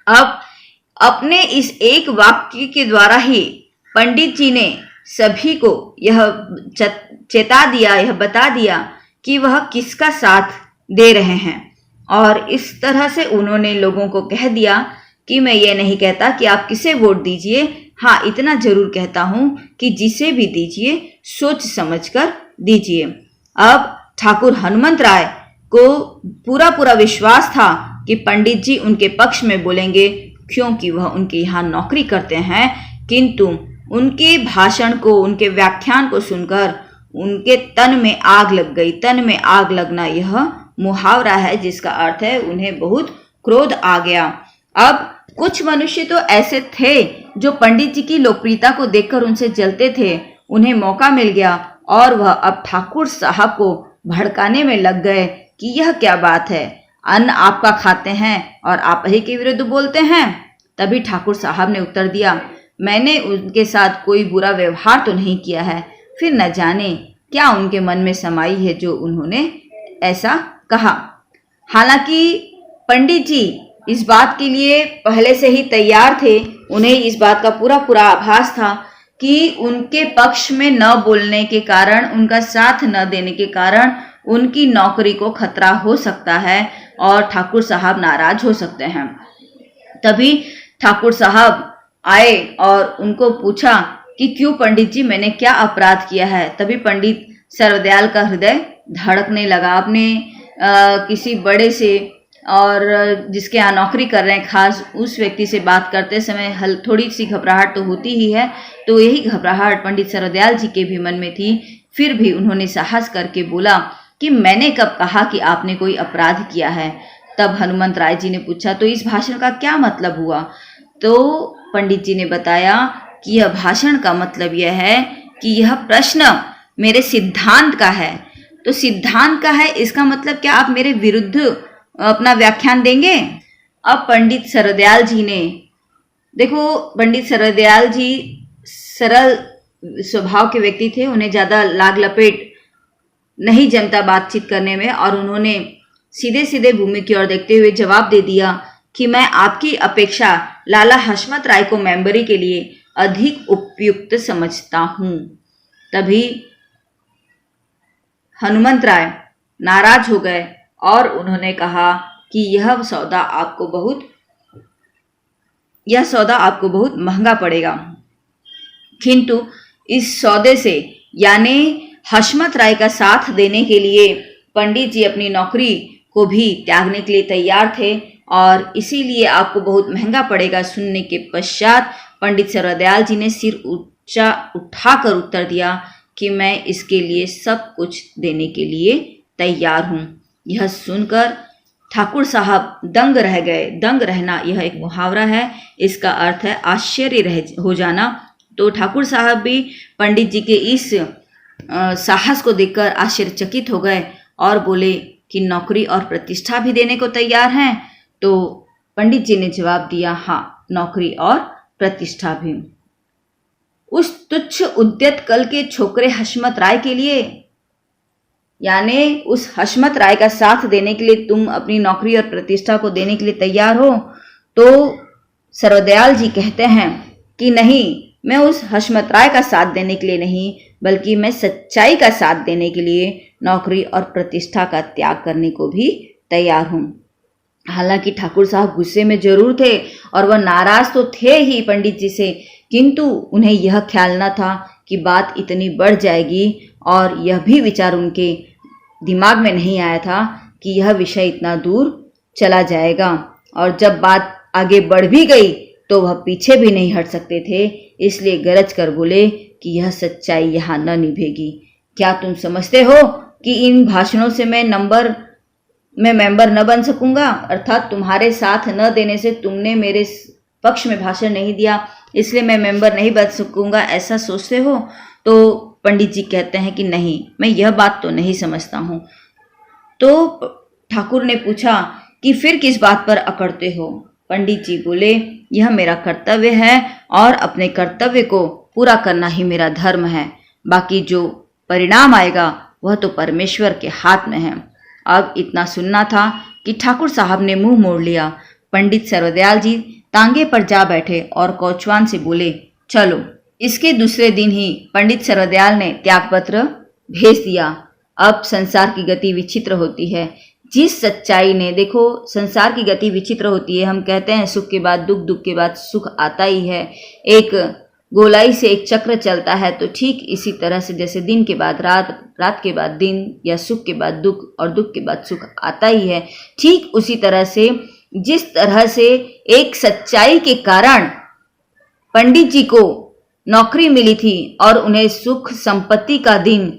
अब अपने इस एक वाक्य के द्वारा ही पंडित जी ने सभी को यह चेता दिया, यह बता दिया कि वह किसका साथ दे रहे हैं। और इस तरह से उन्होंने लोगों को कह दिया कि मैं ये नहीं कहता कि आप किसे वोट दीजिए, हाँ इतना जरूर कहता हूं कि जिसे भी दीजिए सोच समझकर दीजिए। अब ठाकुर हनुमंत राय को पूरा विश्वास था कि पंडित जी उनके पक्ष में बोलेंगे, क्योंकि वह उनके यहाँ नौकरी करते हैं। किंतु उनके भाषण को, उनके व्याख्यान को सुनकर उनके तन में आग लग गई। तन में आग लगना यह मुहावरा है जिसका अर्थ है उन्हें बहुत क्रोध आ गया। अब कुछ मनुष्य तो ऐसे थे जो पंडित जी की लोकप्रियता को देखकर उनसे जलते थे। उन्हें मौका मिल गया और वह अब ठाकुर साहब को भड़काने में लग गए कि यह क्या बात है, अन्न आपका खाते हैं और आप ही के विरुद्ध बोलते हैं। तभी ठाकुर साहब ने उत्तर दिया, मैंने उनके साथ कोई बुरा व्यवहार तो नहीं किया है, फिर न जाने क्या उनके मन में समाई है जो उन्होंने ऐसा कहा। हालांकि पंडित जी इस बात के लिए पहले से ही तैयार थे। उन्हें इस बात का पूरा आभास था कि उनके पक्ष में न बोलने के कारण, उनका साथ न देने के कारण उनकी नौकरी को खतरा हो सकता है और ठाकुर साहब नाराज हो सकते हैं। तभी ठाकुर साहब आए और उनको पूछा कि क्यों पंडित जी, मैंने क्या अपराध किया है। तभी पंडित सर्वदयाल का हृदय धड़कने लगा। अपने किसी बड़े से और जिसके यहाँ नौकरी कर रहे हैं खास उस व्यक्ति से बात करते समय थोड़ी सी घबराहट तो होती ही है। तो यही घबराहट पंडित सर्वदयाल जी के भी मन में थी। फिर भी उन्होंने साहस करके बोला कि मैंने कब कहा कि आपने कोई अपराध किया है। तब हनुमंत राय जी ने पूछा, तो इस भाषण का क्या मतलब हुआ। तो पंडित जी ने बताया कि यह भाषण का मतलब यह है कि यह प्रश्न मेरे सिद्धांत का है। तो सिद्धांत का है इसका मतलब क्या आप मेरे विरुद्ध अपना व्याख्यान देंगे। अब पंडित सर्वदयाल जी ने, देखो पंडित सर्वदयाल जी सरल स्वभाव के व्यक्ति थे, उन्हें ज्यादा लाग लपेट नहीं जमता बातचीत करने में, और उन्होंने सीधे सीधे भूमि की ओर देखते हुए जवाब दे दिया कि मैं आपकी अपेक्षा लाला हशमत राय को मेंबरी के लिए अधिक उपयुक्त समझता हूं। तभी हनुमंत राय नाराज हो गए और उन्होंने कहा कि यह सौदा आपको बहुत महंगा पड़ेगा। किंतु इस सौदे से यानी हशमत राय का साथ देने के लिए पंडित जी अपनी नौकरी को भी त्यागने के लिए तैयार थे और इसीलिए आपको बहुत महंगा पड़ेगा। सुनने के पश्चात पंडित सर्वदयाल जी ने सिर ऊंचा उठाकर उत्तर दिया कि मैं इसके लिए सब कुछ देने के लिए तैयार हूं। यह सुनकर ठाकुर साहब दंग रह गए। दंग रहना यह एक मुहावरा है, इसका अर्थ है आश्चर्य हो जाना। तो ठाकुर साहब भी पंडित जी के इस साहस को देखकर आश्चर्यचकित हो गए और बोले कि नौकरी और प्रतिष्ठा भी देने को तैयार हैं। तो पंडित जी ने जवाब दिया, हाँ नौकरी और प्रतिष्ठा भी। उस तुच्छ उद्यत कल के छोकरे हशमत राय के लिए, यानी उस हशमत राय का साथ देने के लिए तुम अपनी नौकरी और प्रतिष्ठा को देने के लिए तैयार हो। तो सर्वदयाल जी कहते हैं कि नहीं, मैं उस हशमत राय का साथ देने के लिए नहीं, बल्कि मैं सच्चाई का साथ देने के लिए नौकरी और प्रतिष्ठा का त्याग करने को भी तैयार हूं। हालांकि ठाकुर साहब गुस्से में जरूर थे और वह नाराज तो थे ही पंडित जी से, किंतु उन्हें यह ख्याल न था कि बात इतनी बढ़ जाएगी, और यह भी विचार उनके दिमाग में नहीं आया था कि यह विषय इतना दूर चला जाएगा। और जब बात आगे बढ़ भी गई तो वह पीछे भी नहीं हट सकते थे, इसलिए गरज कर बोले कि यह सच्चाई यहाँ न निभेगी। क्या तुम समझते हो कि इन भाषणों से मैं मेंबर न बन सकूंगा, अर्थात तुम्हारे साथ न देने से तुमने मेरे पक्ष में भाषण नहीं दिया, इसलिए मैं मेंबर नहीं बन सकूंगा, ऐसा सोचते हो। तो पंडित जी कहते हैं कि नहीं, मैं यह बात तो नहीं समझता हूं। तो ठाकुर ने पूछा कि फिर किस बात पर अकड़ते हो। पंडित जी बोले, यह मेरा कर्तव्य है और अपने कर्तव्य को पूरा करना ही मेरा धर्म है। बाकी जो परिणाम आएगा वह तो परमेश्वर के हाथ में है। अब इतना सुनना था कि ठाकुर साहब ने मुंह मोड़ लिया। पंडित सर्वदयाल जी तांगे पर जा बैठे और कोचवान से बोले, चलो। इसके दूसरे दिन ही पंडित सर्वदयाल ने त्यागपत्र भेज दिया। अब संसार की गति विचित्र होती है। जिस सच्चाई ने, देखो संसार की गति विचित्र होती है। हम कहते हैं सुख के बाद दुख, दुख के बाद सुख आता ही है। एक गोलाई से एक चक्र चलता है, तो ठीक इसी तरह से जैसे दिन के बाद रात, रात के बाद दिन, या सुख के बाद दुख और दुख के बाद सुख आता ही है, ठीक उसी तरह से जिस तरह से एक सच्चाई के कारण पंडित जी को नौकरी मिली थी और उन्हें सुख संपत्ति का दिन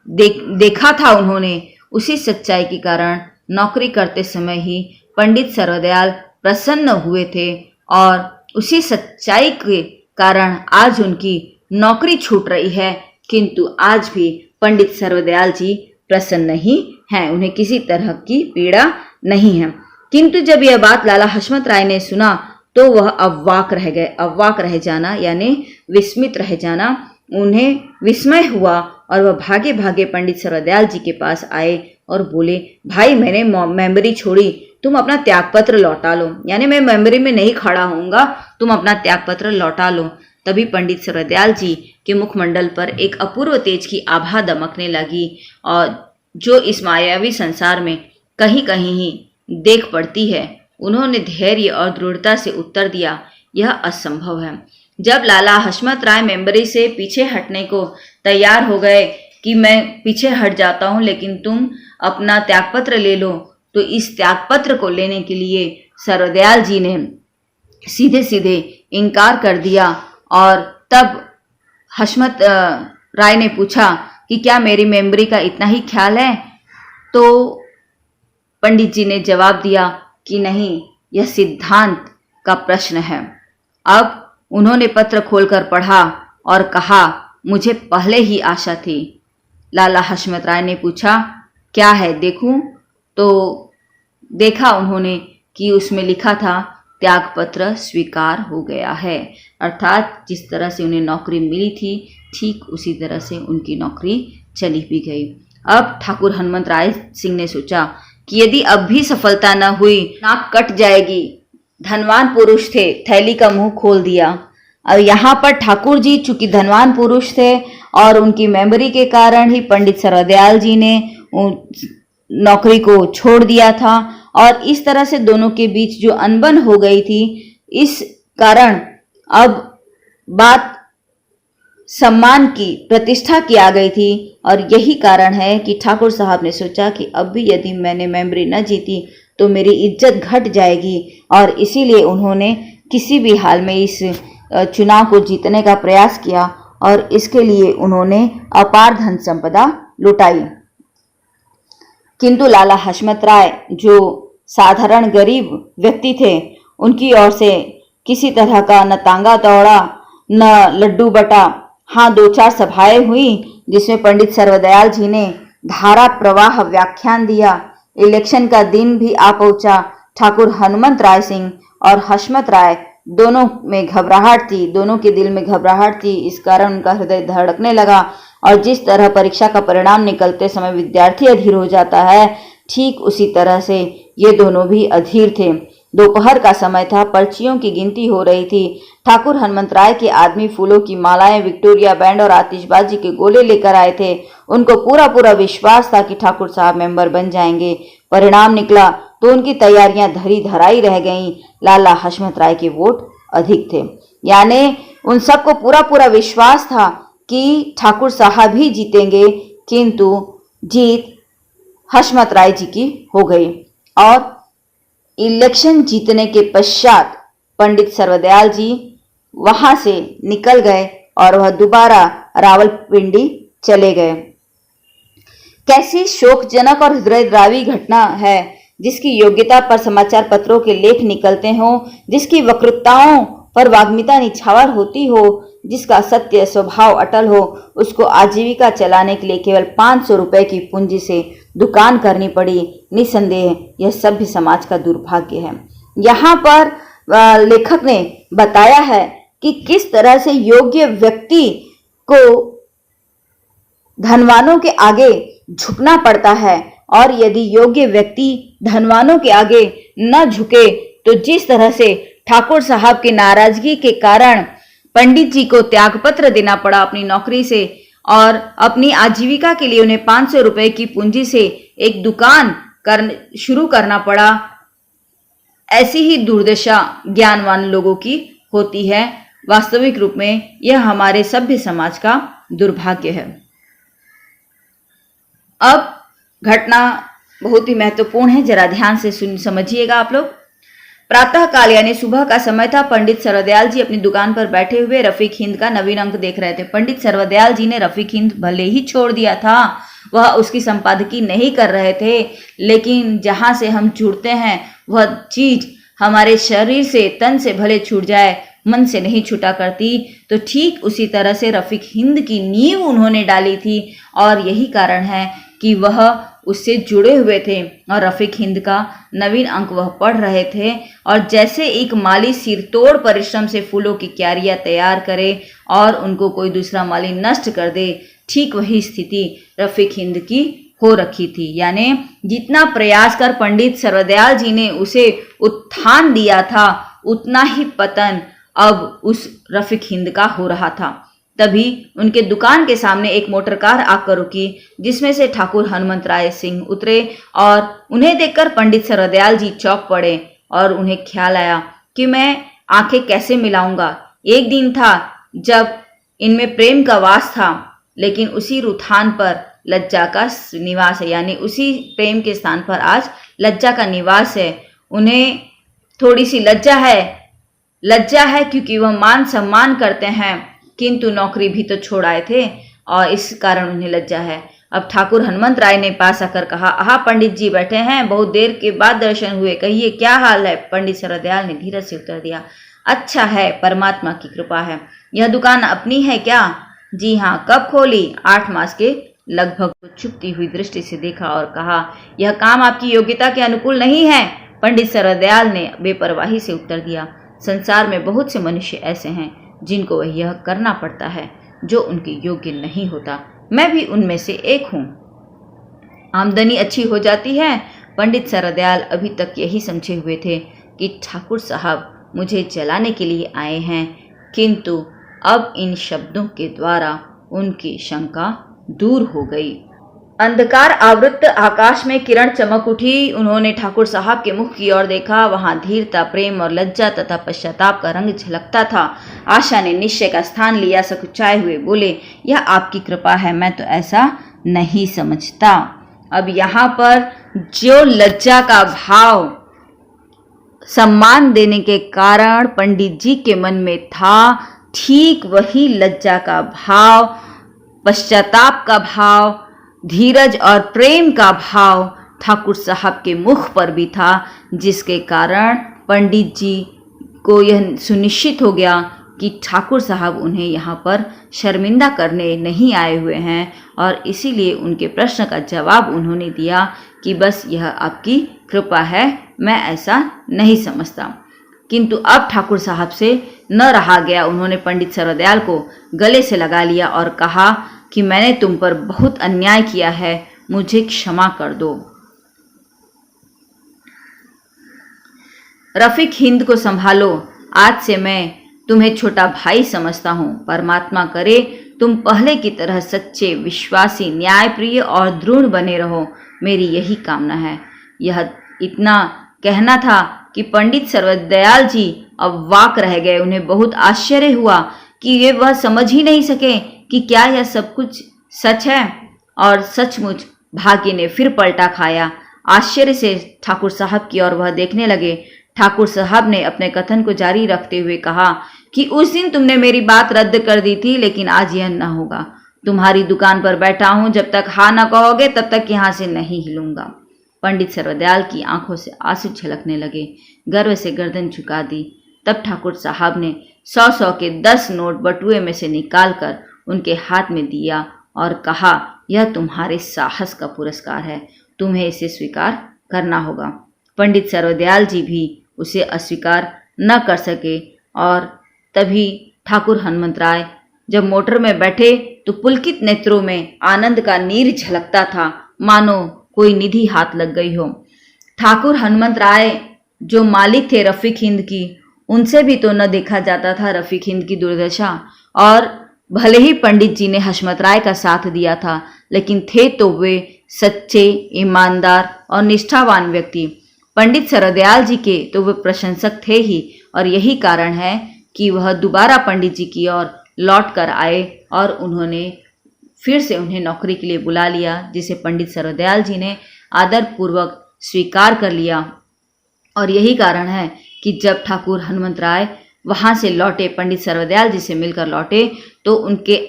देखा था उन्होंने, उसी सच्चाई के कारण नौकरी करते समय ही पंडित सर्वदयाल प्रसन्न हुए थे और उसी सच्चाई के कारण आज उनकी नौकरी छूट रही है। किंतु आज भी पंडित सर्वदयाल जी प्रसन्न नहीं हैं, उन्हें किसी तरह की पीड़ा नहीं है। किंतु जब यह बात लाला हशमत राय ने सुना तो वह अवाक रह गए। अवाक रह जाना यानी विस्मित रह जाना। उन्हें विस्मय हुआ और वह भागे भागे पंडित सर्वदयाल जी के पास आए और बोले, भाई मैंने मेमोरी छोड़ी, तुम अपना त्यागपत्र लौटा लो, यानी मैं मेमोरी में नहीं खड़ा होऊंगा, तुम अपना त्यागपत्र लौटा लो। तभी पंडित सर्वदयाल जी के मुखमंडल पर एक अपूर्व तेज की आभा दमकने लगी और जो इस मायावी संसार में कहीं कहीं ही देख पड़ती है। उन्होंने धैर्य और दृढ़ता से उत्तर दिया, यह असंभव है। जब लाला हशमत राय मेमोरी से पीछे हटने को तैयार हो गए कि मैं पीछे हट जाता हूं, लेकिन तुम अपना त्यागपत्र ले लो, तो इस त्यागपत्र को लेने के लिए सर्वदयाल जी ने सीधे सीधे इनकार कर दिया। और तब हशमत राय ने पूछा कि क्या मेरी मेमोरी का इतना ही ख्याल है? तो पंडित जी ने जवाब दिया कि नहीं, यह सिद्धांत का प्रश्न है। अब उन्होंने पत्र खोलकर पढ़ा और कहा, मुझे पहले ही आशा थी। लाला हशमत राय ने पूछा, क्या है देखूं? तो देखा उन्होंने कि उसमें लिखा था, त्यागपत्र स्वीकार हो गया है। अर्थात जिस तरह से उन्हें नौकरी मिली थी, ठीक उसी तरह से उनकी नौकरी चली भी गई। अब ठाकुर हनुमत राय सिंह ने सोचा कि यदि अब भी सफलता न हुई, नाक कट जाएगी। धनवान पुरुष थे, थैली का मुंह खोल दिया। अब यहाँ पर ठाकुर जी चूंकि धनवान पुरुष थे और उनकी मेमोरी के कारण ही पंडित सर्वदयाल जी ने नौकरी को छोड़ दिया था और इस तरह से दोनों के बीच जो अनबन हो गई थी, इस कारण अब बात सम्मान की, प्रतिष्ठा की आ गई थी। और यही कारण है कि ठाकुर साहब ने सोचा कि अब भी यदि मैंने मेमोरी न जीती तो मेरी इज्जत घट जाएगी, और इसीलिए उन्होंने किसी भी हाल में इस चुनाव को जीतने का प्रयास किया और इसके लिए उन्होंने अपार धन संपदा लुटाई। किंतु लाला हशमत राय जो साधारण गरीब व्यक्ति थे, उनकी ओर से किसी तरह का न तांगा तोड़ा न लड्डू बटा। हाँ, 2-4 सभाएं हुई जिसमें पंडित सर्वदयाल जी ने धारा प्रवाह व्याख्यान दिया। इलेक्शन का दिन भी आ पहुंचा। ठाकुर हनुमत राय सिंह और हशमत राय दोनों में घबराहट थी, दोनों के दिल में घबराहट थी। इस कारण उनका हृदय धड़कने लगा और जिस तरह परीक्षा का परिणाम निकलते समय विद्यार्थी अधीर हो जाता है, ठीक उसी तरह से ये दोनों भी अधीर थे। दोपहर का समय था, पर्चियों की गिनती हो रही थी। ठाकुर हनुमत राय के आदमी फूलों की मालाएं, विक्टोरिया बैंड और आतिशबाजी के गोले लेकर आए थे। उनको पूरा विश्वास था कि ठाकुर साहब मेंबर बन जाएंगे। परिणाम निकला तो उनकी तैयारियां धरी धराई रह गईं। लाला हशमत राय के वोट अधिक थे, यानी उन सबको पूरा विश्वास था कि ठाकुर साहब ही जीतेंगे, किंतु जीत हशमत राय जी की हो गई। और इलेक्शन जीतने के पश्चात पंडित सर्वदयाल जी वहां से निकल गए और वह दोबारा रावलपिंडी चले गए। कैसी शोकजनक और हृदयद्रावी घटना है, जिसकी योग्यता पर समाचार पत्रों के लेख निकलते हों, जिसकी वक्तृताओं पर वाग्मिता निछावर होती हो, जिसका सत्य स्वभाव अटल हो, उसको आजीविका चलाने के लिए केवल 500 रुपए की पूंजी से दुकान करनी पड़ी। निसंदेह यह सभ्य समाज का दुर्भाग्य है। यहाँ पर लेखक ने बताया है कि किस तरह से योग्य व्यक्ति को धनवानों के आगे झुकना पड़ता है, और यदि योग्य व्यक्ति धनवानों के आगे न झुके तो जिस तरह से ठाकुर साहब की नाराजगी के कारण पंडित जी को त्यागपत्र देना पड़ा अपनी नौकरी से, और अपनी आजीविका के लिए उन्हें 500 रुपए की पूंजी से एक दुकान शुरू करना पड़ा, ऐसी ही दुर्दशा ज्ञानवान लोगों की होती है। वास्तविक रूप में यह हमारे सभ्य समाज का दुर्भाग्य है। अब घटना बहुत ही महत्वपूर्ण है, जरा ध्यान से समझिएगा आप लोग। प्रातः काल यानी सुबह का समय था। पंडित सर्वदयाल जी अपनी दुकान पर बैठे हुए रफीक हिंद का नवीन अंक देख रहे थे। पंडित सर्वदयाल जी ने रफीक हिंद भले ही छोड़ दिया था, वह उसकी संपादकी नहीं कर रहे थे, लेकिन जहां से हम जुड़ते हैं वह चीज हमारे शरीर से, तन से भले छूट जाए, मन से नहीं छूटा करती। तो ठीक उसी तरह से रफीक हिंद की नींव उन्होंने डाली थी, और यही कारण है कि वह उससे जुड़े हुए थे, और रफीक हिंद का नवीन अंक वह पढ़ रहे थे। और जैसे एक माली सिरतोड़ परिश्रम से फूलों की क्यारियां तैयार करे और उनको कोई दूसरा माली नष्ट कर दे, ठीक वही स्थिति रफीक हिंद की हो रखी थी। यानी जितना प्रयास कर पंडित सर्वदयाल जी ने उसे उत्थान दिया था, उतना ही पतन अब उस रफीक हिंद का हो रहा था। तभी उनके दुकान के सामने एक मोटर कार आकर रुकी, जिसमें से ठाकुर हनुमंत राय सिंह उतरे, और उन्हें देखकर पंडित सर्वदयाल जी चौंक पड़े, और उन्हें ख्याल आया कि मैं आंखें कैसे मिलाऊंगा। एक दिन था जब इनमें प्रेम का वास था, लेकिन उसी रुथान पर लज्जा का निवास है, यानी उसी प्रेम के स्थान पर आज लज्जा का निवास है। उन्हें थोड़ी सी लज्जा है क्योंकि वह मान सम्मान करते हैं, किंतु नौकरी भी तो छोड़ आए थे, और इस कारण उन्हें लज्जा है। अब ठाकुर हनुमंत राय ने पास आकर कहा, आहा पंडित जी बैठे हैं, बहुत देर के बाद दर्शन हुए, कहिए क्या हाल है। पंडित सर्वदयाल ने धीरज से उत्तर दिया, अच्छा है, परमात्मा की कृपा है। यह दुकान अपनी है क्या? जी हाँ। कब खोली? 8 मास के लगभग। चुपती हुई दृष्टि से देखा और कहा, यह काम आपकी योग्यता के अनुकूल नहीं है। पंडित सर्वदयाल ने बेपरवाही से उत्तर दिया, संसार में बहुत से मनुष्य ऐसे हैं जिनको वह यह करना पड़ता है जो उनके योग्य नहीं होता, मैं भी उनमें से एक हूँ। आमदनी अच्छी हो जाती है। पंडित सर्वदयाल अभी तक यही समझे हुए थे कि ठाकुर साहब मुझे जलाने के लिए आए हैं, किंतु अब इन शब्दों के द्वारा उनकी शंका दूर हो गई। अंधकार आवृत आकाश में किरण चमक उठी। उन्होंने ठाकुर साहब के मुख की ओर देखा, वहां धीरता, प्रेम और लज्जा तथा पश्चाताप का रंग झलकता था। आशा ने निश्चय का स्थान लिया, सकुचाए हुए बोले, यह आपकी कृपा है, मैं तो ऐसा नहीं समझता। अब यहाँ पर जो लज्जा का भाव सम्मान देने के कारण पंडित जी के मन में था, ठीक वही लज्जा का भाव, पश्चाताप का भाव, धीरज और प्रेम का भाव ठाकुर साहब के मुख पर भी था, जिसके कारण पंडित जी को यह सुनिश्चित हो गया कि ठाकुर साहब उन्हें यहाँ पर शर्मिंदा करने नहीं आए हुए हैं, और इसीलिए उनके प्रश्न का जवाब उन्होंने दिया कि बस यह आपकी कृपा है, मैं ऐसा नहीं समझता। किंतु अब ठाकुर साहब से न रहा गया। उन्होंने पंडित सर्वदयाल को गले से लगा लिया और कहा कि मैंने तुम पर बहुत अन्याय किया है, मुझे क्षमा कर दो। रफीक हिंद को संभालो, आज से मैं तुम्हें छोटा भाई समझता हूँ। परमात्मा करे तुम पहले की तरह सच्चे, विश्वासी, न्यायप्रिय और दृढ़ बने रहो, मेरी यही कामना है। यह इतना कहना था कि पंडित सर्वदयाल जी अब वाक रह गए। उन्हें बहुत आश्चर्य हुआ कि ये वह समझ ही नहीं सके कि क्या यह सब कुछ सच है, और सचमुच भाग्य ने फिर पलटा खाया। आश्चर्य से ठाकुर साहब की ओर वह देखने लगे। ठाकुर साहब ने अपने कथन को जारी रखते हुए कहा कि उस दिन तुमने मेरी बात रद्द कर दी थी, लेकिन आज यह न होगा। तुम्हारी दुकान पर बैठा हूं, जब तक हाँ न कहोगे तब तक यहाँ से नहीं हिलूंगा। पंडित सर्वदयाल की आंखों से आंसू छलकने लगे, गर्व से गर्दन झुका दी। तब ठाकुर साहब ने 100-100 के 10 नोट बटुए में से निकालकर उनके हाथ में दिया और कहा, यह तुम्हारे साहस का पुरस्कार है, तुम्हें इसे स्वीकार करना होगा। पंडित सर्वदयाल जी भी उसे अस्वीकार न कर सके। और तभी ठाकुर हनुमंत राय जब मोटर में बैठे तो पुलकित नेत्रों में आनंद का नीर झलकता था, मानो कोई निधि हाथ लग गई हो। ठाकुर हनुमंत राय जो मालिक थे रफीक हिंद की, उनसे भी तो न देखा जाता था रफीक हिंद की दुर्दशा। और भले ही पंडित जी ने हशमत राय का साथ दिया था, लेकिन थे तो वे सच्चे, ईमानदार और निष्ठावान व्यक्ति। पंडित सरदयाल जी के तो वे प्रशंसक थे ही, और यही कारण है कि वह दोबारा पंडित जी की ओर लौट कर आए और उन्होंने फिर से उन्हें नौकरी के लिए बुला लिया, जिसे पंडित सरदयाल जी ने आदरपूर्वक स्वीकार कर लिया। और यही कारण है कि जब ठाकुर हनुमंत राय वहां से लौटे, पंडित सरदयाल जी से मिलकर लौटे, तो उनके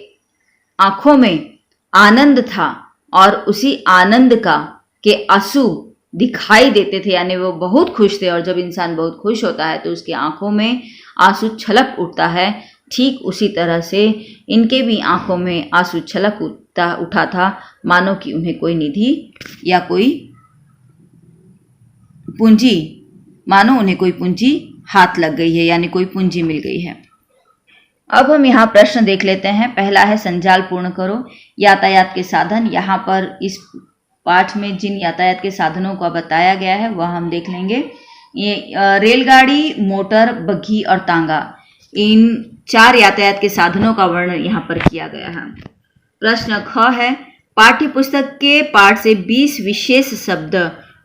आंखों में आनंद था और उसी आनंद के आंसू दिखाई देते थे, यानी वो बहुत खुश थे। और जब इंसान बहुत खुश होता है तो उसकी आंखों में आंसू छलक उठता है। ठीक उसी तरह से इनके भी आंखों में आंसू छलक उठा था, मानो कि उन्हें कोई निधि या कोई पूंजी, मानो उन्हें कोई पूंजी हाथ लग गई है, यानी कोई पूंजी मिल गई है। अब हम यहाँ प्रश्न देख लेते हैं। पहला है संजाल पूर्ण करो। यातायात के साधन, यहाँ पर इस पाठ में जिन यातायात के साधनों का बताया गया है वह हम देख लेंगे। ये रेलगाड़ी, मोटर, बग्घी और तांगा, इन 4 यातायात के साधनों का वर्णन यहाँ पर किया गया है। प्रश्न ख है, पाठ्य पुस्तक के पाठ से 20 विशेष शब्द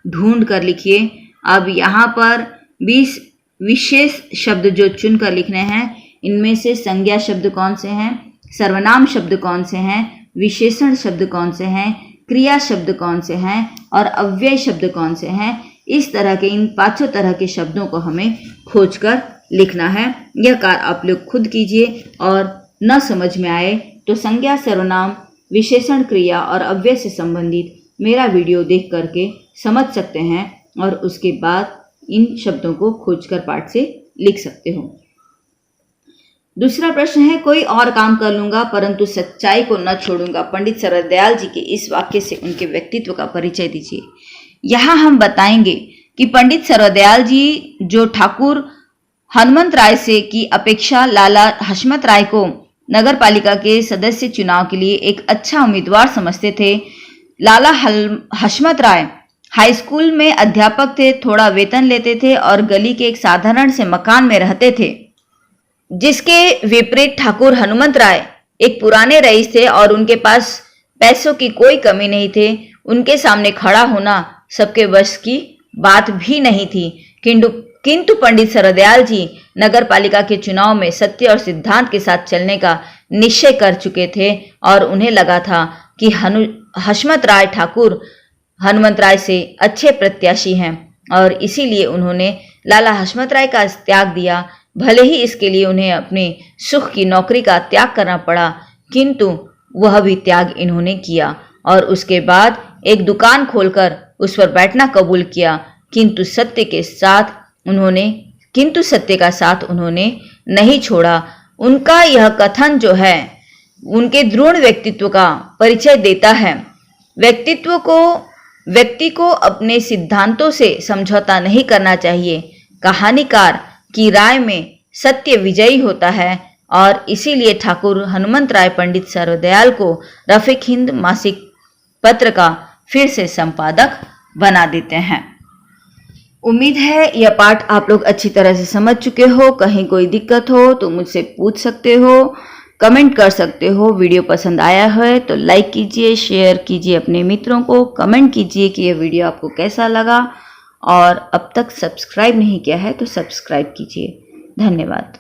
ढूंढ कर लिखिए। अब यहाँ पर 20 विशेष शब्द जो चुन कर लिखने हैं, इनमें से संज्ञा शब्द कौन से हैं, सर्वनाम शब्द कौन से हैं, विशेषण शब्द कौन से हैं, क्रिया शब्द कौन से हैं और अव्यय शब्द कौन से हैं। इस तरह के इन 5 तरह के शब्दों को हमें खोजकर लिखना है। यह कार्य आप लोग खुद कीजिए, और न समझ में आए तो संज्ञा, सर्वनाम, विशेषण, क्रिया और अव्यय से संबंधित मेरा वीडियो देख करके समझ सकते हैं, और उसके बाद इन शब्दों को खोजकर पाठ से लिख सकते हो। दूसरा प्रश्न है, कोई और काम कर लूंगा परंतु सच्चाई को न छोड़ूंगा। पंडित सरदयाल जी के इस वाक्य से उनके व्यक्तित्व का परिचय दीजिए। यहाँ हम बताएंगे कि पंडित सरदयाल जी जो ठाकुर हनुमंत राय से की अपेक्षा लाला हशमत राय को नगर पालिका के सदस्य चुनाव के लिए एक अच्छा उम्मीदवार समझते थे। लाला हशमत राय हाई स्कूल में अध्यापक थे, थोड़ा वेतन लेते थे और गली के एक साधारण से मकान में रहते थे। जिसके विपरीत ठाकुर हनुमंत राय एक पुराने रईस थे और उनके पास पैसों की कोई कमी नहीं थे। उनके सामने खड़ा होना सबके वश की बात भी नहीं थी। किंतु पंडित सरदयाल जी नगर पालिका के चुनाव में सत्य और सिद्धांत के साथ चलने का निश्चय कर चुके थे, और उन्हें लगा था कि हशमत राय ठाकुर हनुमंत राय से अच्छे प्रत्याशी हैं, और इसीलिए उन्होंने लाला हशमत राय का त्याग दिया। भले ही इसके लिए उन्हें अपने सुख की नौकरी का त्याग करना पड़ा, किंतु वह भी त्याग इन्होंने किया और उसके बाद एक दुकान खोलकर उस पर बैठना कबूल किया। किंतु सत्य का साथ उन्होंने नहीं छोड़ा। उनका यह कथन जो है उनके दृढ़ व्यक्तित्व का परिचय देता है। व्यक्ति को अपने सिद्धांतों से समझौता नहीं करना चाहिए। कहानीकार की राय में सत्य विजयी होता है, और इसीलिए ठाकुर हनुमंत राय पंडित सरदयाल को रफीक हिंद मासिक पत्र का फिर से संपादक बना देते हैं। उम्मीद है यह पाठ आप लोग अच्छी तरह से समझ चुके हो। कहीं कोई दिक्कत हो तो मुझसे पूछ सकते हो, कमेंट कर सकते हो। वीडियो पसंद आया है तो लाइक कीजिए, शेयर कीजिए अपने मित्रों को, कमेंट कीजिए कि यह वीडियो आपको कैसा लगा, और अब तक सब्सक्राइब नहीं किया है तो सब्सक्राइब कीजिए। धन्यवाद।